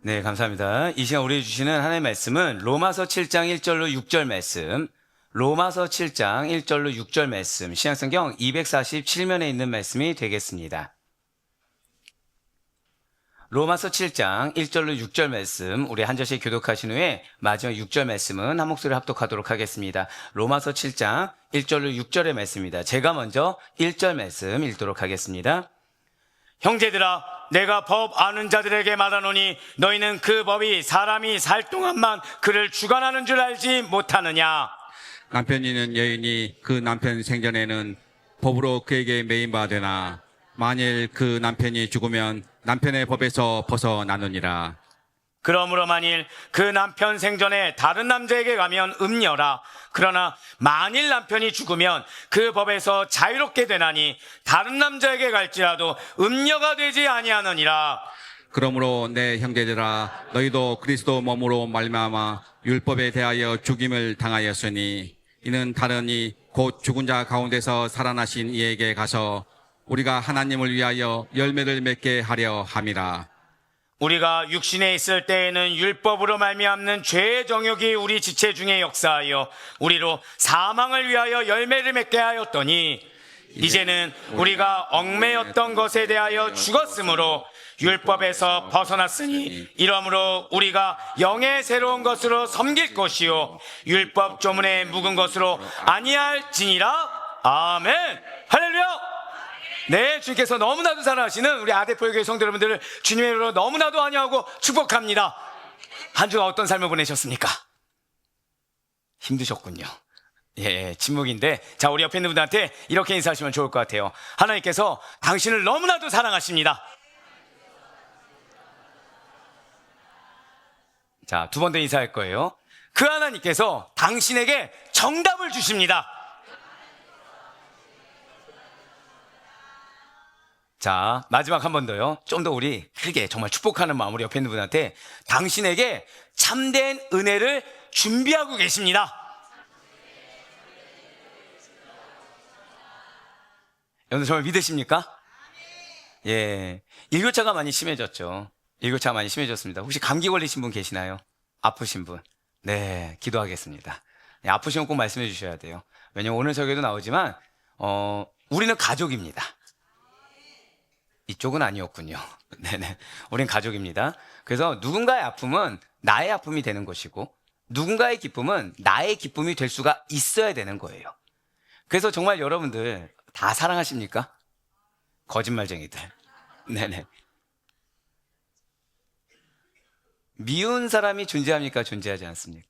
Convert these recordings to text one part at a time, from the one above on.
네, 감사합니다. 이 시간 우리 주시는 하나님의 말씀은 로마서 7장 1절로 6절 말씀, 로마서 7장 1절로 6절 말씀, 신약성경 247면에 있는 말씀이 되겠습니다. 로마서 7장 1절로 6절 말씀, 우리 한 절씩 교독하신 후에 마지막 6절 말씀은 한 목소리로 합독하도록 하겠습니다. 로마서 7장 1절로 6절의 말씀입니다. 제가 먼저 1절 말씀 읽도록 하겠습니다. 형제들아, 내가 법 아는 자들에게 말하노니 너희는 그 법이 사람이 살 동안만 그를 주관하는 줄 알지 못하느냐. 남편이 있는 여인이 그 남편 생전에는 법으로 그에게 매인 바 되나 만일 그 남편이 죽으면 남편의 법에서 벗어나느니라. 그러므로 만일 그 남편 생전에 다른 남자에게 가면 음녀라. 그러나 만일 남편이 죽으면 그 법에서 자유롭게 되나니 다른 남자에게 갈지라도 음녀가 되지 아니하느니라. 그러므로 내 형제들아, 너희도 그리스도 몸으로 말미암아 율법에 대하여 죽임을 당하였으니 이는 다르니 곧 죽은 자 가운데서 살아나신 이에게 가서 우리가 하나님을 위하여 열매를 맺게 하려 함이라. 우리가 육신에 있을 때에는 율법으로 말미암는 죄의 정욕이 우리 지체 중에 역사하여 우리로 사망을 위하여 열매를 맺게 하였더니 이제는 우리가 얽매였던 것에 대하여 죽었으므로 율법에서 벗어났으니 이러므로 우리가 영의 새로운 것으로 섬길 것이요 율법 조문에 묵은 것으로 아니할지니라. 아멘. 할렐루야. 네, 주님께서 너무나도 사랑하시는 우리 아대포교회 성도 여러분들을 주님의 이름으로 너무나도 환영하고 축복합니다. 한 주간 어떤 삶을 보내셨습니까? 힘드셨군요. 예, 침묵인데, 자, 우리 옆에 있는 분들한테 이렇게 인사하시면 좋을 것 같아요. 하나님께서 당신을 너무나도 사랑하십니다. 자, 두 번 더 인사할 거예요. 그 하나님께서 당신에게 정답을 주십니다. 자, 마지막 한 번 더요. 좀 더 우리 크게 정말 축복하는 마음으로 옆에 있는 분한테 당신에게 참된 은혜를 준비하고 계십니다. 여러분 정말 믿으십니까? 예, 일교차가 많이 심해졌죠. 일교차가 많이 심해졌습니다. 혹시 감기 걸리신 분 계시나요? 아프신 분? 네, 기도하겠습니다. 네, 아프시면 꼭 말씀해 주셔야 돼요. 왜냐면 오늘 설교도 나오지만 우리는 가족입니다. 이쪽은 아니었군요. 네네. 우린 가족입니다. 그래서 누군가의 아픔은 나의 아픔이 되는 것이고 누군가의 기쁨은 나의 기쁨이 될 수가 있어야 되는 거예요. 그래서 정말 여러분들 다 사랑하십니까? 거짓말쟁이들. 네네. 미운 사람이 존재합니까? 존재하지 않습니까?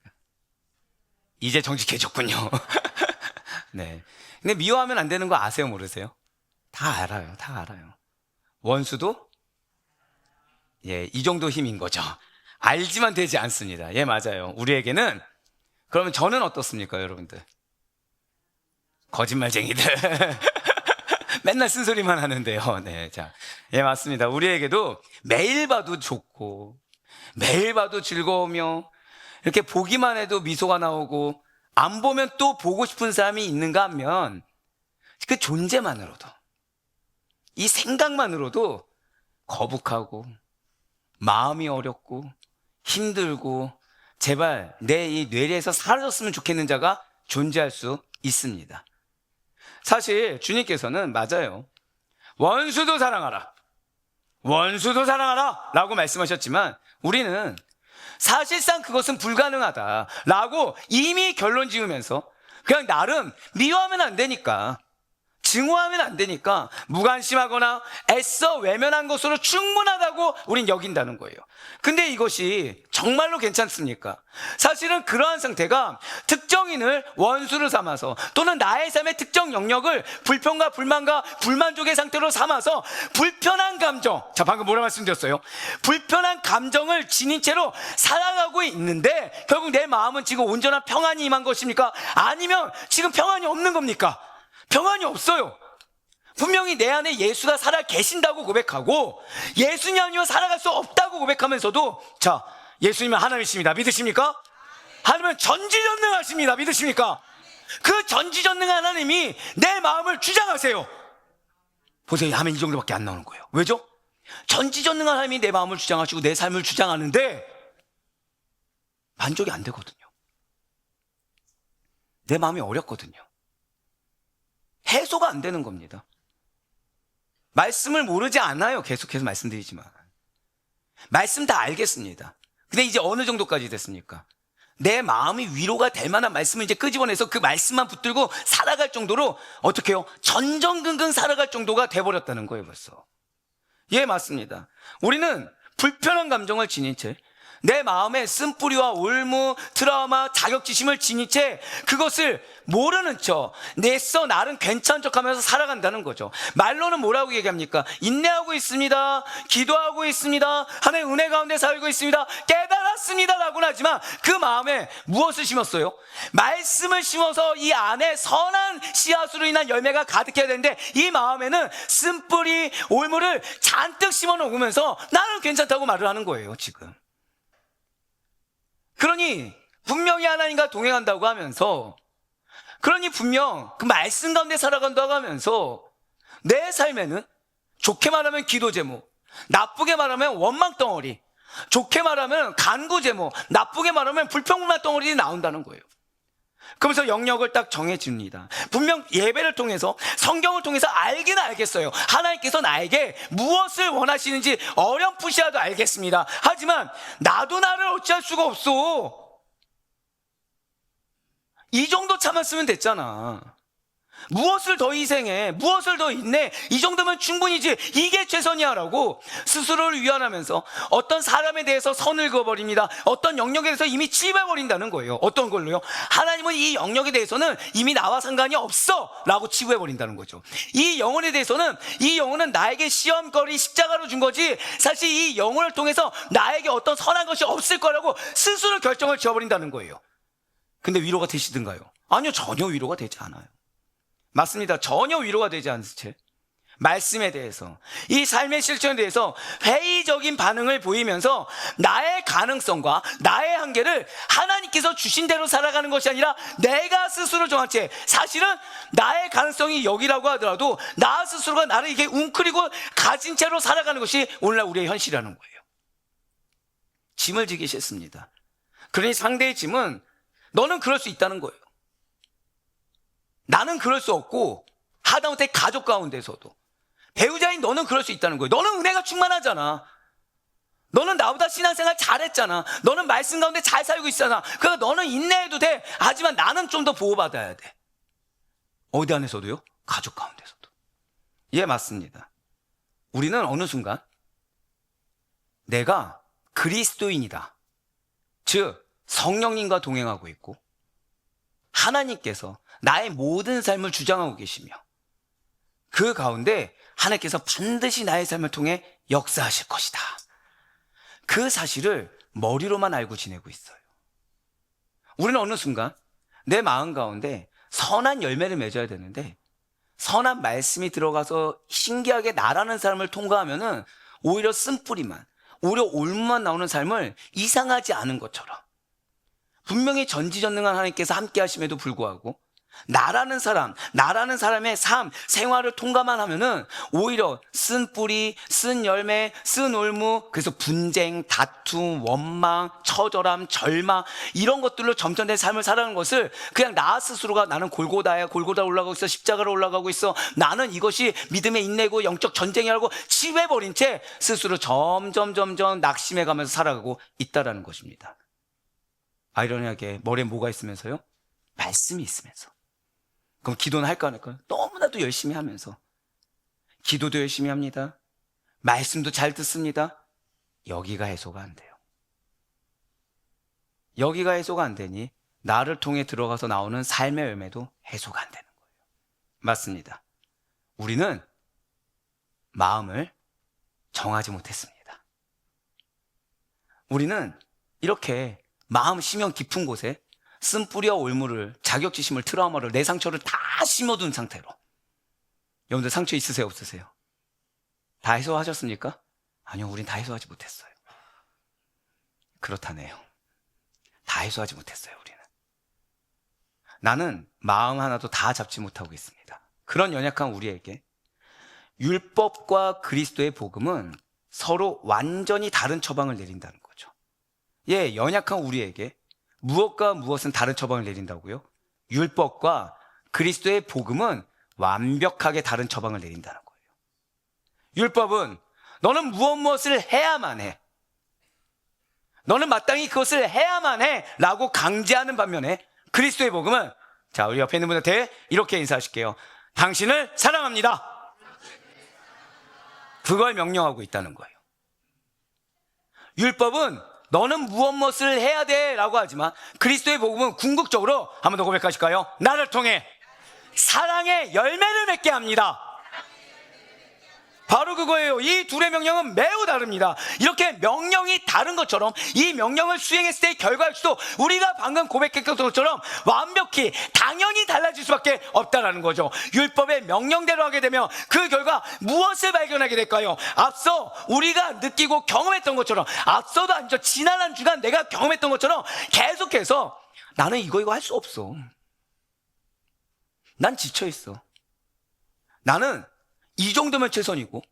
이제 정직해졌군요. 네. 근데 미워하면 안 되는 거 아세요? 모르세요? 다 알아요. 다 알아요. 원수도 예, 이 정도 힘인 거죠. 알지만 되지 않습니다. 예, 맞아요. 우리에게는 그러면 저는 어떻습니까, 여러분들? 거짓말쟁이들. 맨날 쓴소리만 하는데요. 네, 자, 예, 맞습니다. 우리에게도 매일 봐도 좋고 매일 봐도 즐거우며 이렇게 보기만 해도 미소가 나오고 안 보면 또 보고 싶은 사람이 있는가 하면 그 존재만으로도 이 생각만으로도 거북하고 마음이 어렵고 힘들고 제발 내 이 뇌리에서 사라졌으면 좋겠는 자가 존재할 수 있습니다. 사실 주님께서는 맞아요. 원수도 사랑하라. 원수도 사랑하라 라고 말씀하셨지만 우리는 사실상 그것은 불가능하다라고 이미 결론 지으면서 그냥 나름 미워하면 안 되니까 증오하면 안 되니까 무관심하거나 애써 외면한 것으로 충분하다고 우린 여긴다는 거예요. 근데 이것이 정말로 괜찮습니까? 사실은 그러한 상태가 특정인을 원수로 삼아서 또는 나의 삶의 특정 영역을 불평과 불만과 불만족의 상태로 삼아서 불편한 감정, 자 방금 뭐라 말씀드렸어요? 불편한 감정을 지닌 채로 살아가고 있는데 결국 내 마음은 지금 온전한 평안이 임한 것입니까? 아니면 지금 평안이 없는 겁니까? 평안이 없어요. 분명히 내 안에 예수가 살아 계신다고 고백하고 예수님 아니면 살아갈 수 없다고 고백하면서도 자, 예수님은 하나님이십니다. 믿으십니까? 하나님은 전지전능하십니다. 믿으십니까? 그 전지전능한 하나님이 내 마음을 주장하세요. 보세요. 하면 이 정도밖에 안 나오는 거예요. 왜죠? 전지전능한 하나님이 내 마음을 주장하시고 내 삶을 주장하는데 만족이 안 되거든요. 내 마음이 어렵거든요. 해소가 안 되는 겁니다. 말씀을 모르지 않아요. 계속해서 말씀드리지만. 말씀 다 알겠습니다. 근데 이제 어느 정도까지 됐습니까? 내 마음이 위로가 될 만한 말씀을 이제 끄집어내서 그 말씀만 붙들고 살아갈 정도로 어떻게 해요? 전전긍긍 살아갈 정도가 돼버렸다는 거예요, 벌써. 예, 맞습니다. 우리는 불편한 감정을 지닌 채 내 마음에 쓴뿌리와 올무, 트라우마, 자격지심을 지닌 채 그것을 모르는 척, 내써 나름 괜찮은 척 하면서 살아간다는 거죠. 말로는 뭐라고 얘기합니까? 인내하고 있습니다. 기도하고 있습니다. 하나님의 은혜 가운데 살고 있습니다. 깨달았습니다. 라고는 하지만 그 마음에 무엇을 심었어요? 말씀을 심어서 이 안에 선한 씨앗으로 인한 열매가 가득해야 되는데 이 마음에는 쓴뿌리, 올무를 잔뜩 심어 놓으면서 나는 괜찮다고 말을 하는 거예요, 지금. 그러니 분명히 하나님과 동행한다고 하면서, 그러니 분명 그 말씀 가운데 살아간다고 하면서 내 삶에는 좋게 말하면 기도 제목, 나쁘게 말하면 원망 덩어리, 좋게 말하면 간구 제목, 나쁘게 말하면 불평불만 덩어리들이 나온다는 거예요. 그러면서 영역을 딱 정해집니다. 분명 예배를 통해서, 성경을 통해서 알기는 알겠어요. 하나님께서 나에게 무엇을 원하시는지 어렴풋이라도 알겠습니다. 하지만 나도 나를 어찌할 수가 없어. 이 정도 참았으면 됐잖아. 무엇을 더 희생해, 무엇을 더 인내, 이 정도면 충분히지, 이게 최선이야 라고 스스로를 위안하면서 어떤 사람에 대해서 선을 그어버립니다. 어떤 영역에 대해서 이미 치부해버린다는 거예요. 어떤 걸로요? 하나님은 이 영역에 대해서는 이미 나와 상관이 없어 라고 치부해버린다는 거죠. 이 영혼에 대해서는, 이 영혼은 나에게 시험거리 십자가로 준 거지 사실 이 영혼을 통해서 나에게 어떤 선한 것이 없을 거라고 스스로 결정을 지어버린다는 거예요. 근데 위로가 되시든가요? 아니요, 전혀 위로가 되지 않아요. 맞습니다. 전혀 위로가 되지 않은 채 말씀에 대해서, 이 삶의 실천에 대해서 회의적인 반응을 보이면서 나의 가능성과 나의 한계를 하나님께서 주신 대로 살아가는 것이 아니라 내가 스스로 정한 채, 사실은 나의 가능성이 여기라고 하더라도 나 스스로가 나를 이렇게 웅크리고 가진 채로 살아가는 것이 오늘날 우리의 현실이라는 거예요. 짐을 지기 싫습니다. 그러니 상대의 짐은 너는 그럴 수 있다는 거예요. 나는 그럴 수 없고, 하다못해 가족 가운데서도 배우자인 너는 그럴 수 있다는 거예요. 너는 은혜가 충만하잖아. 너는 나보다 신앙생활 잘했잖아. 너는 말씀 가운데 잘 살고 있잖아. 그러니까 너는 인내해도 돼. 하지만 나는 좀 더 보호받아야 돼. 어디 안에서도요? 가족 가운데서도. 예, 맞습니다. 우리는 어느 순간 내가 그리스도인이다, 즉 성령님과 동행하고 있고 하나님께서 나의 모든 삶을 주장하고 계시며 그 가운데 하나님께서 반드시 나의 삶을 통해 역사하실 것이다, 그 사실을 머리로만 알고 지내고 있어요. 우리는 어느 순간 내 마음 가운데 선한 열매를 맺어야 되는데 선한 말씀이 들어가서 신기하게 나라는 사람을 통과하면은 오히려 쓴뿌리만, 오히려 올무만 나오는 삶을 이상하지 않은 것처럼, 분명히 전지전능한 하나님께서 함께 하심에도 불구하고 나라는 사람, 나라는 사람의 삶, 생활을 통과만 하면은 오히려 쓴 뿌리, 쓴 열매, 쓴 올무, 그래서 분쟁, 다툼, 원망, 처절함, 절망, 이런 것들로 점점된 삶을 살아가는 것을 그냥 나 스스로가 나는 골고다야, 골고다 올라가고 있어, 십자가로 올라가고 있어, 나는 이것이 믿음의 인내고 영적 전쟁이라고 치부해버린 채 스스로 점점 낙심해가면서 살아가고 있다라는 것입니다. 아이러니하게 머리에 뭐가 있으면서요? 말씀이 있으면서. 그럼 기도는 할까 안 할까요? 너무나도 열심히 하면서 기도도 열심히 합니다. 말씀도 잘 듣습니다. 여기가 해소가 안 돼요. 여기가 해소가 안 되니 나를 통해 들어가서 나오는 삶의 열매도 해소가 안 되는 거예요. 맞습니다. 우리는 마음을 정하지 못했습니다. 우리는 이렇게 마음 심연 깊은 곳에 쓴뿌리와 올무를, 자격지심을, 트라우마를, 내 상처를 다 심어둔 상태로. 여러분들 상처 있으세요, 없으세요? 다 해소하셨습니까? 아니요, 우린 다 해소하지 못했어요. 그렇다네요. 다 해소하지 못했어요, 우리는. 나는 마음 하나도 다 잡지 못하고 있습니다. 그런 연약한 우리에게 율법과 그리스도의 복음은 서로 완전히 다른 처방을 내린다는 거죠. 예, 연약한 우리에게 무엇과 무엇은 다른 처방을 내린다고요? 율법과 그리스도의 복음은 완벽하게 다른 처방을 내린다는 거예요. 율법은 너는 무엇을 해야만 해. 너는 마땅히 그것을 해야만 해 라고 강제하는 반면에 그리스도의 복음은, 자, 우리 옆에 있는 분한테 이렇게 인사하실게요. 당신을 사랑합니다. 그걸 명령하고 있다는 거예요. 율법은 너는 무엇을 해야 돼 라고 하지만 그리스도의 복음은 궁극적으로, 한 번 더 고백하실까요? 나를 통해 사랑의 열매를 맺게 합니다. 바로 그거예요. 이 둘의 명령은 매우 다릅니다. 이렇게 명령이 다른 것처럼 이 명령을 수행했을 때의 결과일 수도 우리가 방금 고백했던 것처럼 완벽히 당연히 달라질 수밖에 없다는 거죠. 율법의 명령대로 하게 되면 그 결과 무엇을 발견하게 될까요? 앞서 우리가 느끼고 경험했던 것처럼, 앞서도 아니죠, 지난 한 주간 내가 경험했던 것처럼 계속해서 나는 이거 할 수 없어. 난 지쳐있어. 나는 이 정도면 최선이고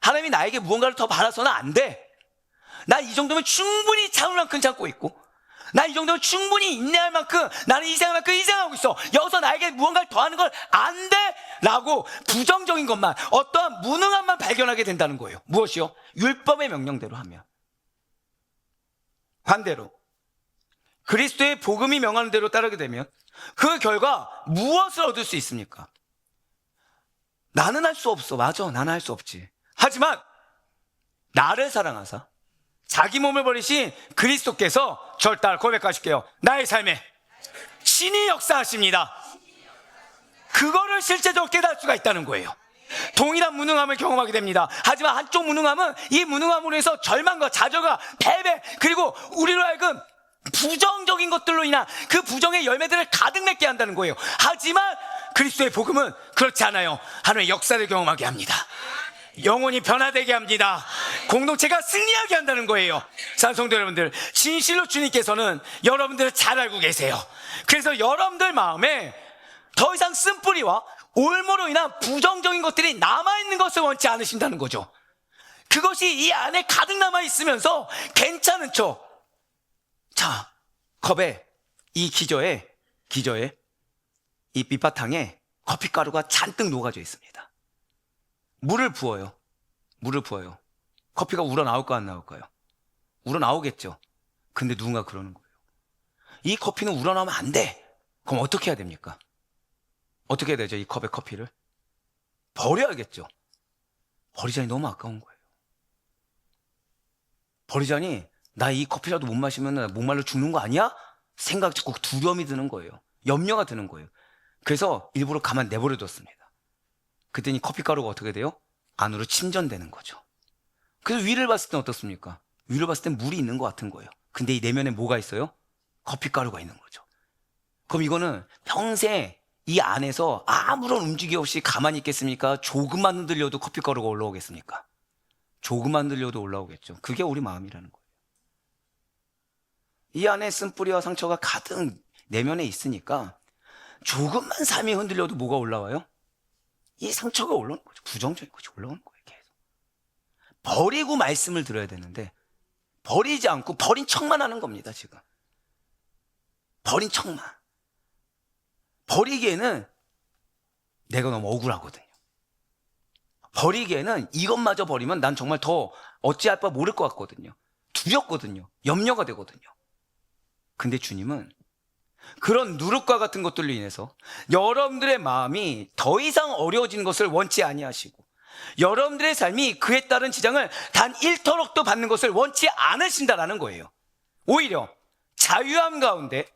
하나님이 나에게 무언가를 더 바라서는 안 돼. 난 이 정도면 충분히 참을 만큼 참고 있고, 난 이 정도면 충분히 인내할 만큼, 나는 이생할 만큼 이생하고 있어. 여기서 나에게 무언가를 더 하는 걸 안 돼 라고 부정적인 것만, 어떠한 무능함만 발견하게 된다는 거예요. 무엇이요? 율법의 명령대로 하면. 반대로 그리스도의 복음이 명하는 대로 따르게 되면 그 결과 무엇을 얻을 수 있습니까? 나는 할 수 없어. 맞아, 나는 할 수 없지. 하지만 나를 사랑하사 자기 몸을 버리신 그리스도께서 저를 따라 고백하실게요. 나의 삶에 신이 역사하십니다. 그거를 실제적으로 깨달을 수가 있다는 거예요. 동일한 무능함을 경험하게 됩니다. 하지만 한쪽 무능함은 이 무능함으로 해서 절망과 좌절과 패배, 그리고 우리로 하여금 부정적인 것들로 인한 그 부정의 열매들을 가득 맺게 한다는 거예요. 하지만 그리스도의 복음은 그렇지 않아요. 하나님의 역사를 경험하게 합니다. 영혼이 변화되게 합니다. 공동체가 승리하게 한다는 거예요. 찬송도 여러분들, 진실로 주님께서는 여러분들을 잘 알고 계세요. 그래서 여러분들 마음에 더 이상 쓴뿌리와 올무로 인한 부정적인 것들이 남아있는 것을 원치 않으신다는 거죠. 그것이 이 안에 가득 남아있으면서 괜찮은 척, 자, 컵에 이 기저에 이 밑바탕에 커피가루가 잔뜩 녹아져 있습니다. 물을 부어요. 커피가 우러나올까 안 나올까요? 우러나오겠죠. 근데 누군가 그러는 거예요. 이 커피는 우러나오면 안 돼. 그럼 어떻게 해야 됩니까? 어떻게 해야 되죠? 이 컵의 커피를 버려야겠죠. 버리자니 너무 아까운 거예요. 버리자니 나 이 커피라도 못 마시면 목말라 죽는 거 아니야? 생각 자꾸 두려움이 드는 거예요. 염려가 드는 거예요. 그래서 일부러 가만 내버려뒀습니다. 그랬더니 커피가루가 어떻게 돼요? 안으로 침전되는 거죠. 그래서 위를 봤을 땐 어떻습니까? 위를 봤을 땐 물이 있는 것 같은 거예요. 근데 이 내면에 뭐가 있어요? 커피가루가 있는 거죠. 그럼 이거는 평생 이 안에서 아무런 움직임 없이 가만히 있겠습니까? 조금만 흔들려도 커피가루가 올라오겠습니까? 조금만 흔들려도 올라오겠죠. 그게 우리 마음이라는 거예요. 이 안에 쓴뿌리와 상처가 가득 내면에 있으니까 조금만 삶이 흔들려도 뭐가 올라와요? 이 상처가 올라오는 거죠. 부정적인 것이 올라오는 거예요. 계속 버리고 말씀을 들어야 되는데 버리지 않고 버린 척만 하는 겁니다. 지금 버린 척만. 버리기에는 내가 너무 억울하거든요. 버리기에는 이것마저 버리면 난 정말 더 어찌할 바 모를 것 같거든요. 두렵거든요. 염려가 되거든요. 근데 주님은 그런 누룩과 같은 것들로 인해서 여러분들의 마음이 더 이상 어려워지는 것을 원치 아니하시고, 여러분들의 삶이 그에 따른 지장을 단 1터럭도 받는 것을 원치 않으신다라는 거예요. 오히려 자유함 가운데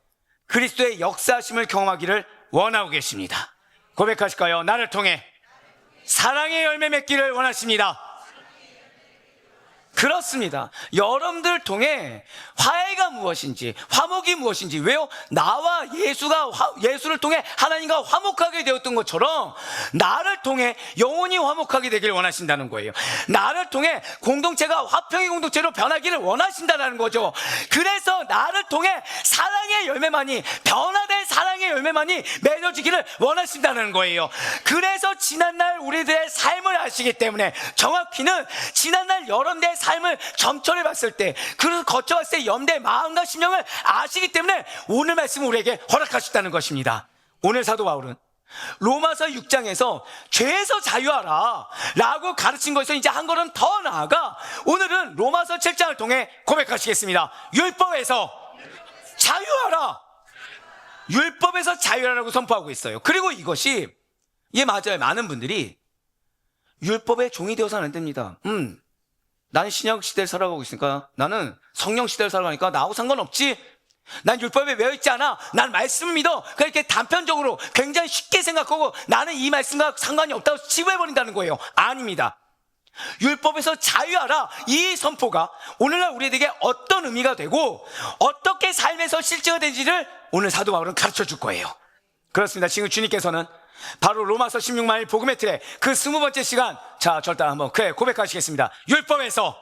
그리스도의 역사하심을 경험하기를 원하고 계십니다. 고백하실까요? 나를 통해 사랑의 열매 맺기를 원하십니다. 그렇습니다. 여러분들을 통해 화해가 무엇인지, 화목이 무엇인지, 왜요? 나와 예수를 통해 하나님과 화목하게 되었던 것처럼 나를 통해 영혼이 화목하게 되기를 원하신다는 거예요. 나를 통해 공동체가 화평의 공동체로 변하기를 원하신다는 거죠. 그래서 나를 통해 사랑의 열매만이, 변화된 사랑의 열매만이 맺어지기를 원하신다는 거예요. 그래서 지난날 우리들의 삶을 아시기 때문에, 정확히는 지난날 여러분들의 삶을 점철해 봤을 때, 그래서 거쳐봤을 때 여러분들의 마음과 심령을 아시기 때문에 오늘 말씀을 우리에게 허락하셨다는 것입니다. 오늘 사도 바울은 로마서 6장에서 죄에서 자유하라 라고 가르친 것에서 이제 한 걸음 더 나아가 오늘은 로마서 7장을 통해 고백하시겠습니다. 율법에서 자유하라, 율법에서 자유하라고 선포하고 있어요. 그리고 이것이, 예, 맞아요. 많은 분들이 율법의 종이 되어서는 안 됩니다. 나는 신약 시대를 살아가고 있으니까, 나는 성령 시대를 살아가니까 나하고 상관없지, 난 율법에 매여있지 않아, 난 말씀 믿어, 그렇게 단편적으로 굉장히 쉽게 생각하고 나는 이 말씀과 상관이 없다고 치부해버린다는 거예요. 아닙니다. 율법에서 자유하라, 이 선포가 오늘날 우리에게 어떤 의미가 되고 어떻게 삶에서 실제가 되는지를 오늘 사도 바울은 가르쳐 줄 거예요. 그렇습니다. 지금 주님께서는 바로 로마서 16만일 복음의 틀에 그 20번째 시간, 자, 절단 한번 고백하시겠습니다. 율법에서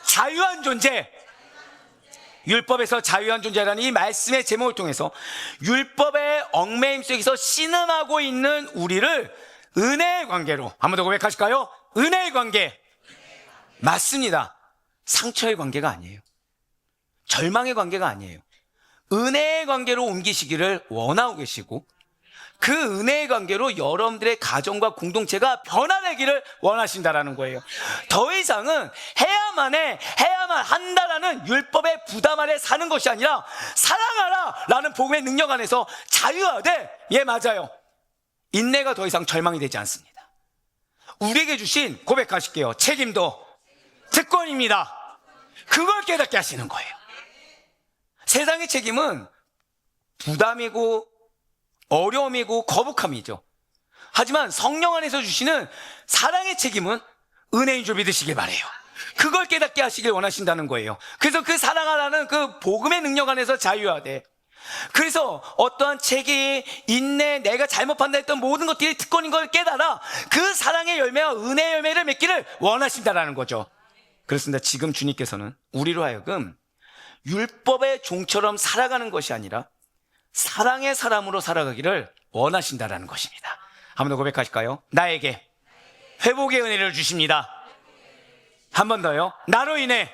자유한 존재, 율법에서 자유한 존재라는 이 말씀의 제목을 통해서 율법의 얽매임 속에서 신음하고 있는 우리를 은혜의 관계로, 한 번 더 고백하실까요? 은혜의 관계. 맞습니다. 상처의 관계가 아니에요. 절망의 관계가 아니에요. 은혜의 관계로 옮기시기를 원하고 계시고, 그 은혜의 관계로 여러분들의 가정과 공동체가 변화되기를 원하신다라는 거예요. 더 이상은 해야만 한다라는 율법의 부담 아래 사는 것이 아니라 사랑하라 라는 복음의 능력 안에서 자유하되, 예, 맞아요, 인내가 더 이상 절망이 되지 않습니다. 우리에게 주신, 고백하실게요, 책임도 특권입니다. 그걸 깨닫게 하시는 거예요. 세상의 책임은 부담이고 어려움이고 거북함이죠. 하지만 성령 안에서 주시는 사랑의 책임은 은혜인 줄 믿으시길 바래요. 그걸 깨닫게 하시길 원하신다는 거예요. 그래서 그 사랑하라는 그 복음의 능력 안에서 자유하되, 그래서 어떠한 책임, 인내, 내가 잘못 판단했던 모든 것들이 특권인 걸 깨달아 그 사랑의 열매와 은혜의 열매를 맺기를 원하신다는 거죠. 그렇습니다. 지금 주님께서는 우리로 하여금 율법의 종처럼 살아가는 것이 아니라 사랑의 사람으로 살아가기를 원하신다는 것입니다. 한 번 더 고백하실까요? 나에게 회복의 은혜를 주십니다. 한 번 더요. 나로 인해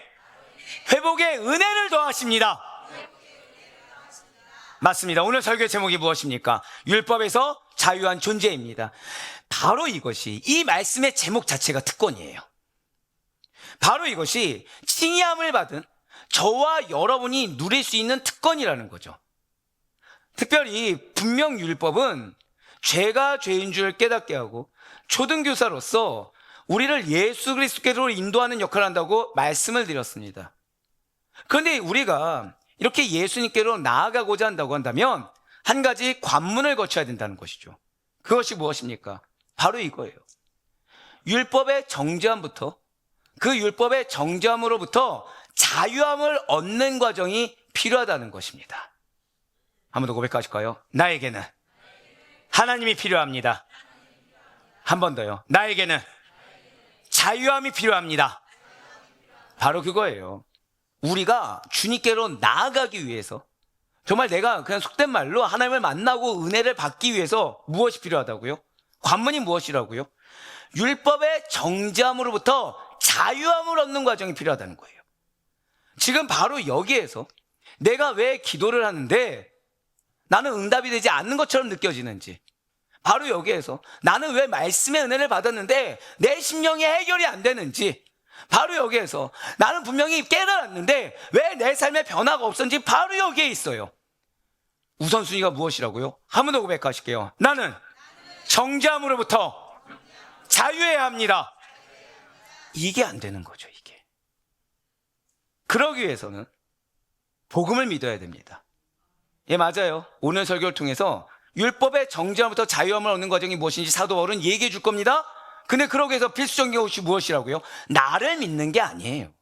회복의 은혜를 더하십니다. 맞습니다. 오늘 설교의 제목이 무엇입니까? 율법에서 자유한 존재입니다. 바로 이것이, 이 말씀의 제목 자체가 특권이에요. 바로 이것이 칭의함을 받은 저와 여러분이 누릴 수 있는 특권이라는 거죠. 특별히 분명 율법은 죄가 죄인 줄 깨닫게 하고 초등교사로서 우리를 예수 그리스도께로 인도하는 역할을 한다고 말씀을 드렸습니다. 그런데 우리가 이렇게 예수님께로 나아가고자 한다고 한다면 한 가지 관문을 거쳐야 된다는 것이죠. 그것이 무엇입니까? 바로 이거예요. 율법의 정죄함부터, 그 율법의 정죄함으로부터 자유함을 얻는 과정이 필요하다는 것입니다. 한 번 더 고백하실까요? 나에게는 하나님이 필요합니다. 한 번 더요. 나에게는 자유함이 필요합니다. 바로 그거예요. 우리가 주님께로 나아가기 위해서, 정말 내가 그냥 속된 말로 하나님을 만나고 은혜를 받기 위해서 무엇이 필요하다고요? 관문이 무엇이라고요? 율법의 정죄함으로부터 자유함을 얻는 과정이 필요하다는 거예요. 지금 바로 여기에서 내가 왜 기도를 하는데 나는 응답이 되지 않는 것처럼 느껴지는지, 바로 여기에서 나는 왜 말씀의 은혜를 받았는데 내 심령이 해결이 안 되는지, 바로 여기에서 나는 분명히 깨달았는데 왜 내 삶에 변화가 없었는지, 바로 여기에 있어요. 우선순위가 무엇이라고요? 한 번 더 고백하실게요. 나는 정죄함으로부터 자유해야 합니다. 이게 안 되는 거죠, 이게. 그러기 위해서는 복음을 믿어야 됩니다. 예, 맞아요. 오늘 설교를 통해서 율법의 정죄함부터 자유함을 얻는 과정이 무엇인지 사도 바울은 얘기해 줄 겁니다. 근데 그러기 위해서 필수적인 것이 무엇이라고요? 나를 믿는 게 아니에요.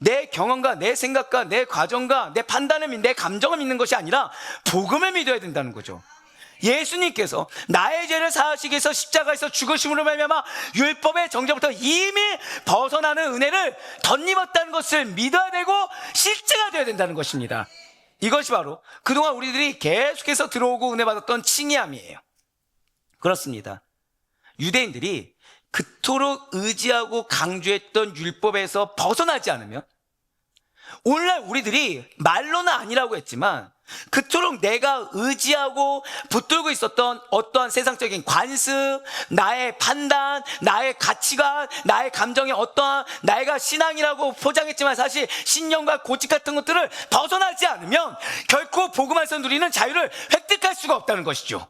내 경험과 내 생각과 내 과정과 내 판단을 내 감정을 믿는 것이 아니라 복음을 믿어야 된다는 거죠. 예수님께서 나의 죄를 사하시기 위해서 십자가에서 죽으심으로 말미암아 율법의 정죄부터 이미 벗어나는 은혜를 덧입었다는 것을 믿어야 되고 실제가 되어야 된다는 것입니다. 이것이 바로 그동안 우리들이 계속해서 들어오고 은혜 받았던 칭의함이에요. 그렇습니다. 유대인들이 그토록 의지하고 강조했던 율법에서 벗어나지 않으면 오늘날 우리들이 말로는 아니라고 했지만 그토록 내가 의지하고 붙들고 있었던 어떠한 세상적인 관습, 나의 판단, 나의 가치관, 나의 감정의 어떠한 내가 신앙이라고 포장했지만 사실 신념과 고집 같은 것들을 벗어나지 않으면 결코 복음 안에서 누리는 자유를 획득할 수가 없다는 것이죠.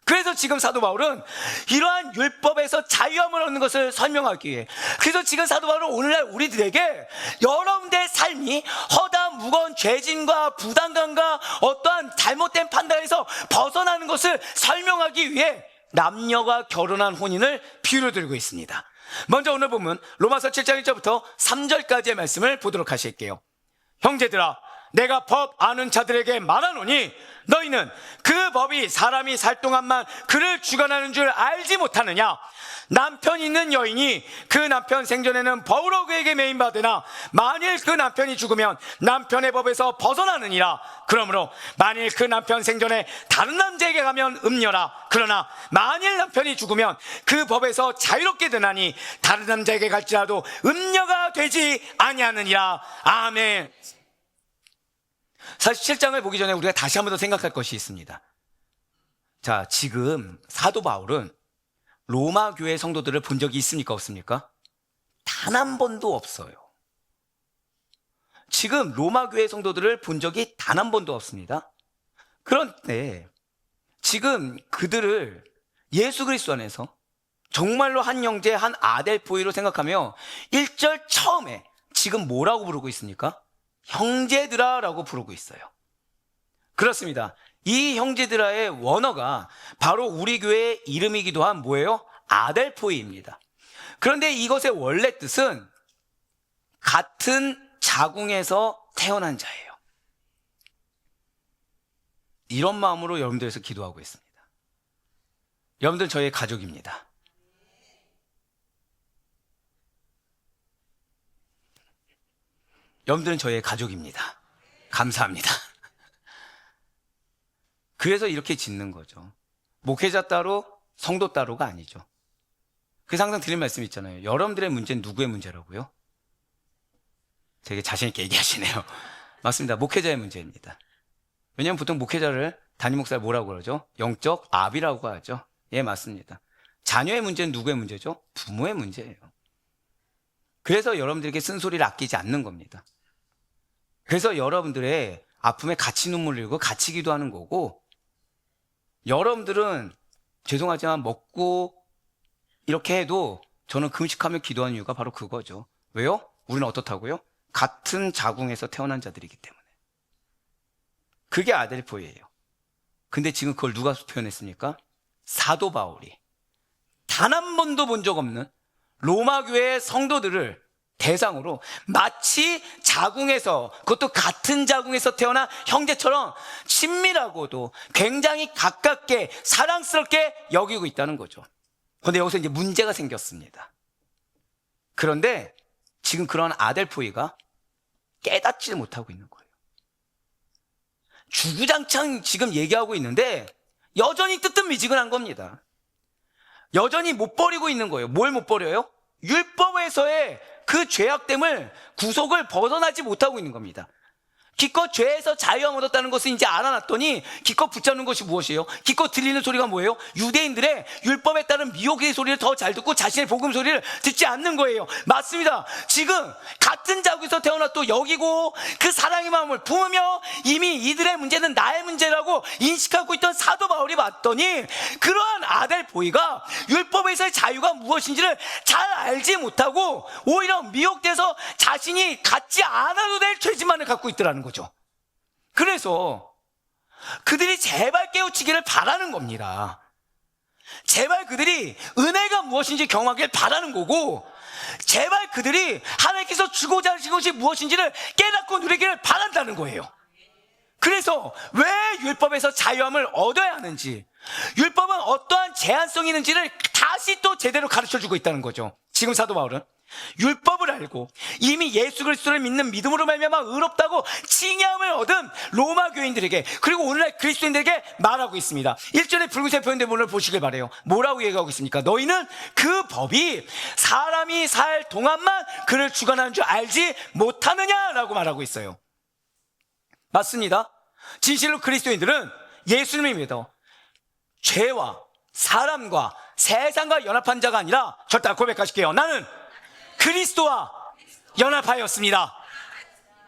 그래서 지금 사도 바울은 이러한 율법에서 자유함을 얻는 것을 설명하기 위해, 그래서 지금 사도 바울은 오늘날 우리들에게 여러분들의 삶이 허다한 무거운 죄짐과 부담감과 어떠한 잘못된 판단에서 벗어나는 것을 설명하기 위해 남녀가 결혼한 혼인을 비유로 들고 있습니다. 먼저 오늘 보면 로마서 7장 1절부터 3절까지의 말씀을 보도록 하실게요. 형제들아, 내가 법 아는 자들에게 말하노니 너희는 그 법이 사람이 살 동안만 그를 주관하는 줄 알지 못하느냐? 남편 있는 여인이 그 남편 생전에는 법으로 그에게 매인받으나 만일 그 남편이 죽으면 남편의 법에서 벗어나느니라. 그러므로 만일 그 남편 생전에 다른 남자에게 가면 음녀라. 그러나 만일 남편이 죽으면 그 법에서 자유롭게 되나니 다른 남자에게 갈지라도 음녀가 되지 아니하느니라. 아멘. 사실 7장을 보기 전에 우리가 다시 한 번 더 생각할 것이 있습니다. 자, 지금 사도 바울은 로마 교회 성도들을 본 적이 있습니까? 없습니까? 단 한 번도 없어요. 지금 로마 교회 성도들을 본 적이 단 한 번도 없습니다. 그런데 지금 그들을 예수 그리스도 안에서 정말로 한 형제, 한 아델포이로 생각하며 1절 처음에 지금 뭐라고 부르고 있습니까? 형제들아 라고 부르고 있어요. 그렇습니다. 이 형제들아의 원어가 바로 우리 교회의 이름이기도 한 뭐예요? 아델포이입니다. 그런데 이것의 원래 뜻은 같은 자궁에서 태어난 자예요. 이런 마음으로 여러분들에서 기도하고 있습니다. 여러분들 저의 가족입니다. 여러분들은 저의 가족입니다. 감사합니다. 그래서 이렇게 짓는 거죠. 목회자 따로, 성도 따로가 아니죠. 그래서 항상 드린 말씀 있잖아요. 여러분들의 문제는 누구의 문제라고요? 되게 자신있게 얘기하시네요. 맞습니다. 목회자의 문제입니다. 왜냐하면 보통 목회자를 담임 목사를 뭐라고 그러죠? 영적 아비라고 하죠. 예, 맞습니다. 자녀의 문제는 누구의 문제죠? 부모의 문제예요. 그래서 여러분들에게 쓴소리를 아끼지 않는 겁니다. 그래서 여러분들의 아픔에 같이 눈물 흘리고 같이 기도하는 거고, 여러분들은 죄송하지만 먹고 이렇게 해도 저는 금식하며 기도하는 이유가 바로 그거죠. 왜요? 우리는 어떻다고요? 같은 자궁에서 태어난 자들이기 때문에. 그게 아델포이예요. 근데 지금 그걸 누가 표현했습니까? 사도 바울이 단 한 번도 본 적 없는 로마 교회의 성도들을 대상으로 마치 자궁에서, 그것도 같은 자궁에서 태어난 형제처럼 친밀하고도 굉장히 가깝게 사랑스럽게 여기고 있다는 거죠. 그런데 여기서 이제 문제가 생겼습니다. 그런데 지금 그런 아델포이가 깨닫지 못하고 있는 거예요. 주구장창 지금 얘기하고 있는데 여전히 뜨뜻미지근한 겁니다. 여전히 못 버리고 있는 거예요. 뭘 못 버려요? 율법에서의 그 죄악됨을, 구속을 벗어나지 못하고 있는 겁니다. 기껏 죄에서 자유함 얻었다는 것을 이제 알아놨더니 기껏 붙잡는 것이 무엇이에요? 기껏 들리는 소리가 뭐예요? 유대인들의 율법에 따른 미혹의 소리를 더 잘 듣고 자신의 복음 소리를 듣지 않는 거예요. 맞습니다. 지금 같은 자국에서 태어났도 여기고 그 사랑의 마음을 품으며 이미 이들의 문제는 나의 문제라고 인식하고 있던 사도 바울이 봤더니 그러한 아델포이가 율법에서의 자유가 무엇인지를 잘 알지 못하고 오히려 미혹돼서 자신이 갖지 않아도 될 죄짓만을 갖고 있더라는 거죠. 그래서 그들이 제발 깨우치기를 바라는 겁니다. 제발 그들이 은혜가 무엇인지 경험하길 바라는 거고, 제발 그들이 하나님께서 주고자 하신 것이 무엇인지를 깨닫고 누리기를 바란다는 거예요. 그래서 왜 율법에서 자유함을 얻어야 하는지, 율법은 어떠한 제한성이 있는지를 다시 또 제대로 가르쳐주고 있다는 거죠. 지금 사도 바울은 율법을 알고 이미 예수 그리스도를 믿는 믿음으로 말미암아 의롭다고 칭함을 얻은 로마 교인들에게, 그리고 오늘날 그리스도인들에게 말하고 있습니다. 1절에 붉은색 표현된 부분을 보시길 바라요. 뭐라고 얘기하고 있습니까? 너희는 그 법이 사람이 살 동안만 그를 주관하는 줄 알지 못하느냐라고 말하고 있어요. 맞습니다. 진실로 그리스도인들은 예수님을 믿어 죄와 사람과 세상과 연합한 자가 아니라, 절대 고백하실게요. 나는 그리스도와 연합하였습니다.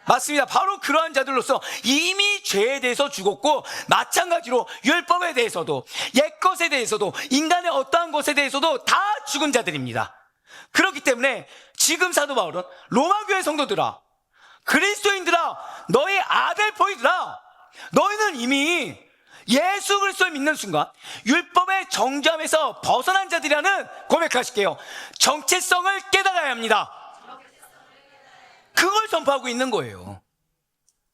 맞습니다. 바로 그러한 자들로서 이미 죄에 대해서 죽었고, 마찬가지로 율법에 대해서도, 옛것에 대해서도, 인간의 어떠한 것에 대해서도 다 죽은 자들입니다. 그렇기 때문에 지금 사도 바울은 로마 교회 성도들아, 그리스도인들아, 너희 아들 보이들아, 너희는 이미 예수 그리스도를 믿는 순간 율법의 정죄함에서 벗어난 자들이라는 고백하실게요. 정체성을 깨달아야 합니다. 그걸 선포하고 있는 거예요.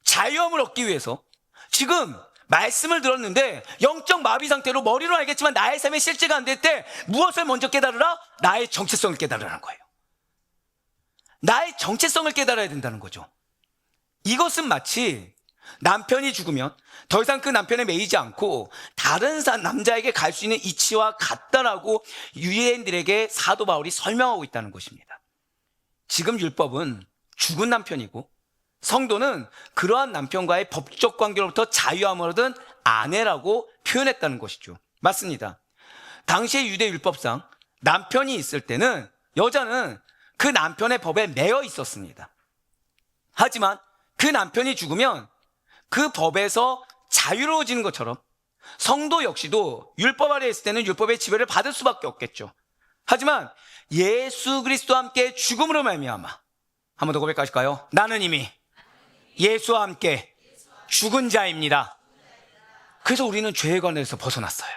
자유함을 얻기 위해서 지금 말씀을 들었는데 영적 마비 상태로 머리로 알겠지만 나의 삶에 실제가 안 될 때 무엇을 먼저 깨달으라? 나의 정체성을 깨달으라는 거예요. 나의 정체성을 깨달아야 된다는 거죠. 이것은 마치 남편이 죽으면 더 이상 그 남편에 매이지 않고 다른 남자에게 갈 수 있는 이치와 같다라고 유대인들에게 사도 바울이 설명하고 있다는 것입니다. 지금 율법은 죽은 남편이고, 성도는 그러한 남편과의 법적 관계로부터 자유함을 얻은 아내라고 표현했다는 것이죠. 맞습니다. 당시의 유대 율법상 남편이 있을 때는 여자는 그 남편의 법에 매여 있었습니다. 하지만 그 남편이 죽으면 그 법에서 자유로워지는 것처럼 성도 역시도 율법 아래에 있을 때는 율법의 지배를 받을 수밖에 없겠죠. 하지만 예수 그리스도와 함께 죽음으로 말미암아, 한 번 더 고백하실까요? 나는 이미 예수와 함께 죽은 자입니다. 그래서 우리는 죄에 관해서 벗어났어요.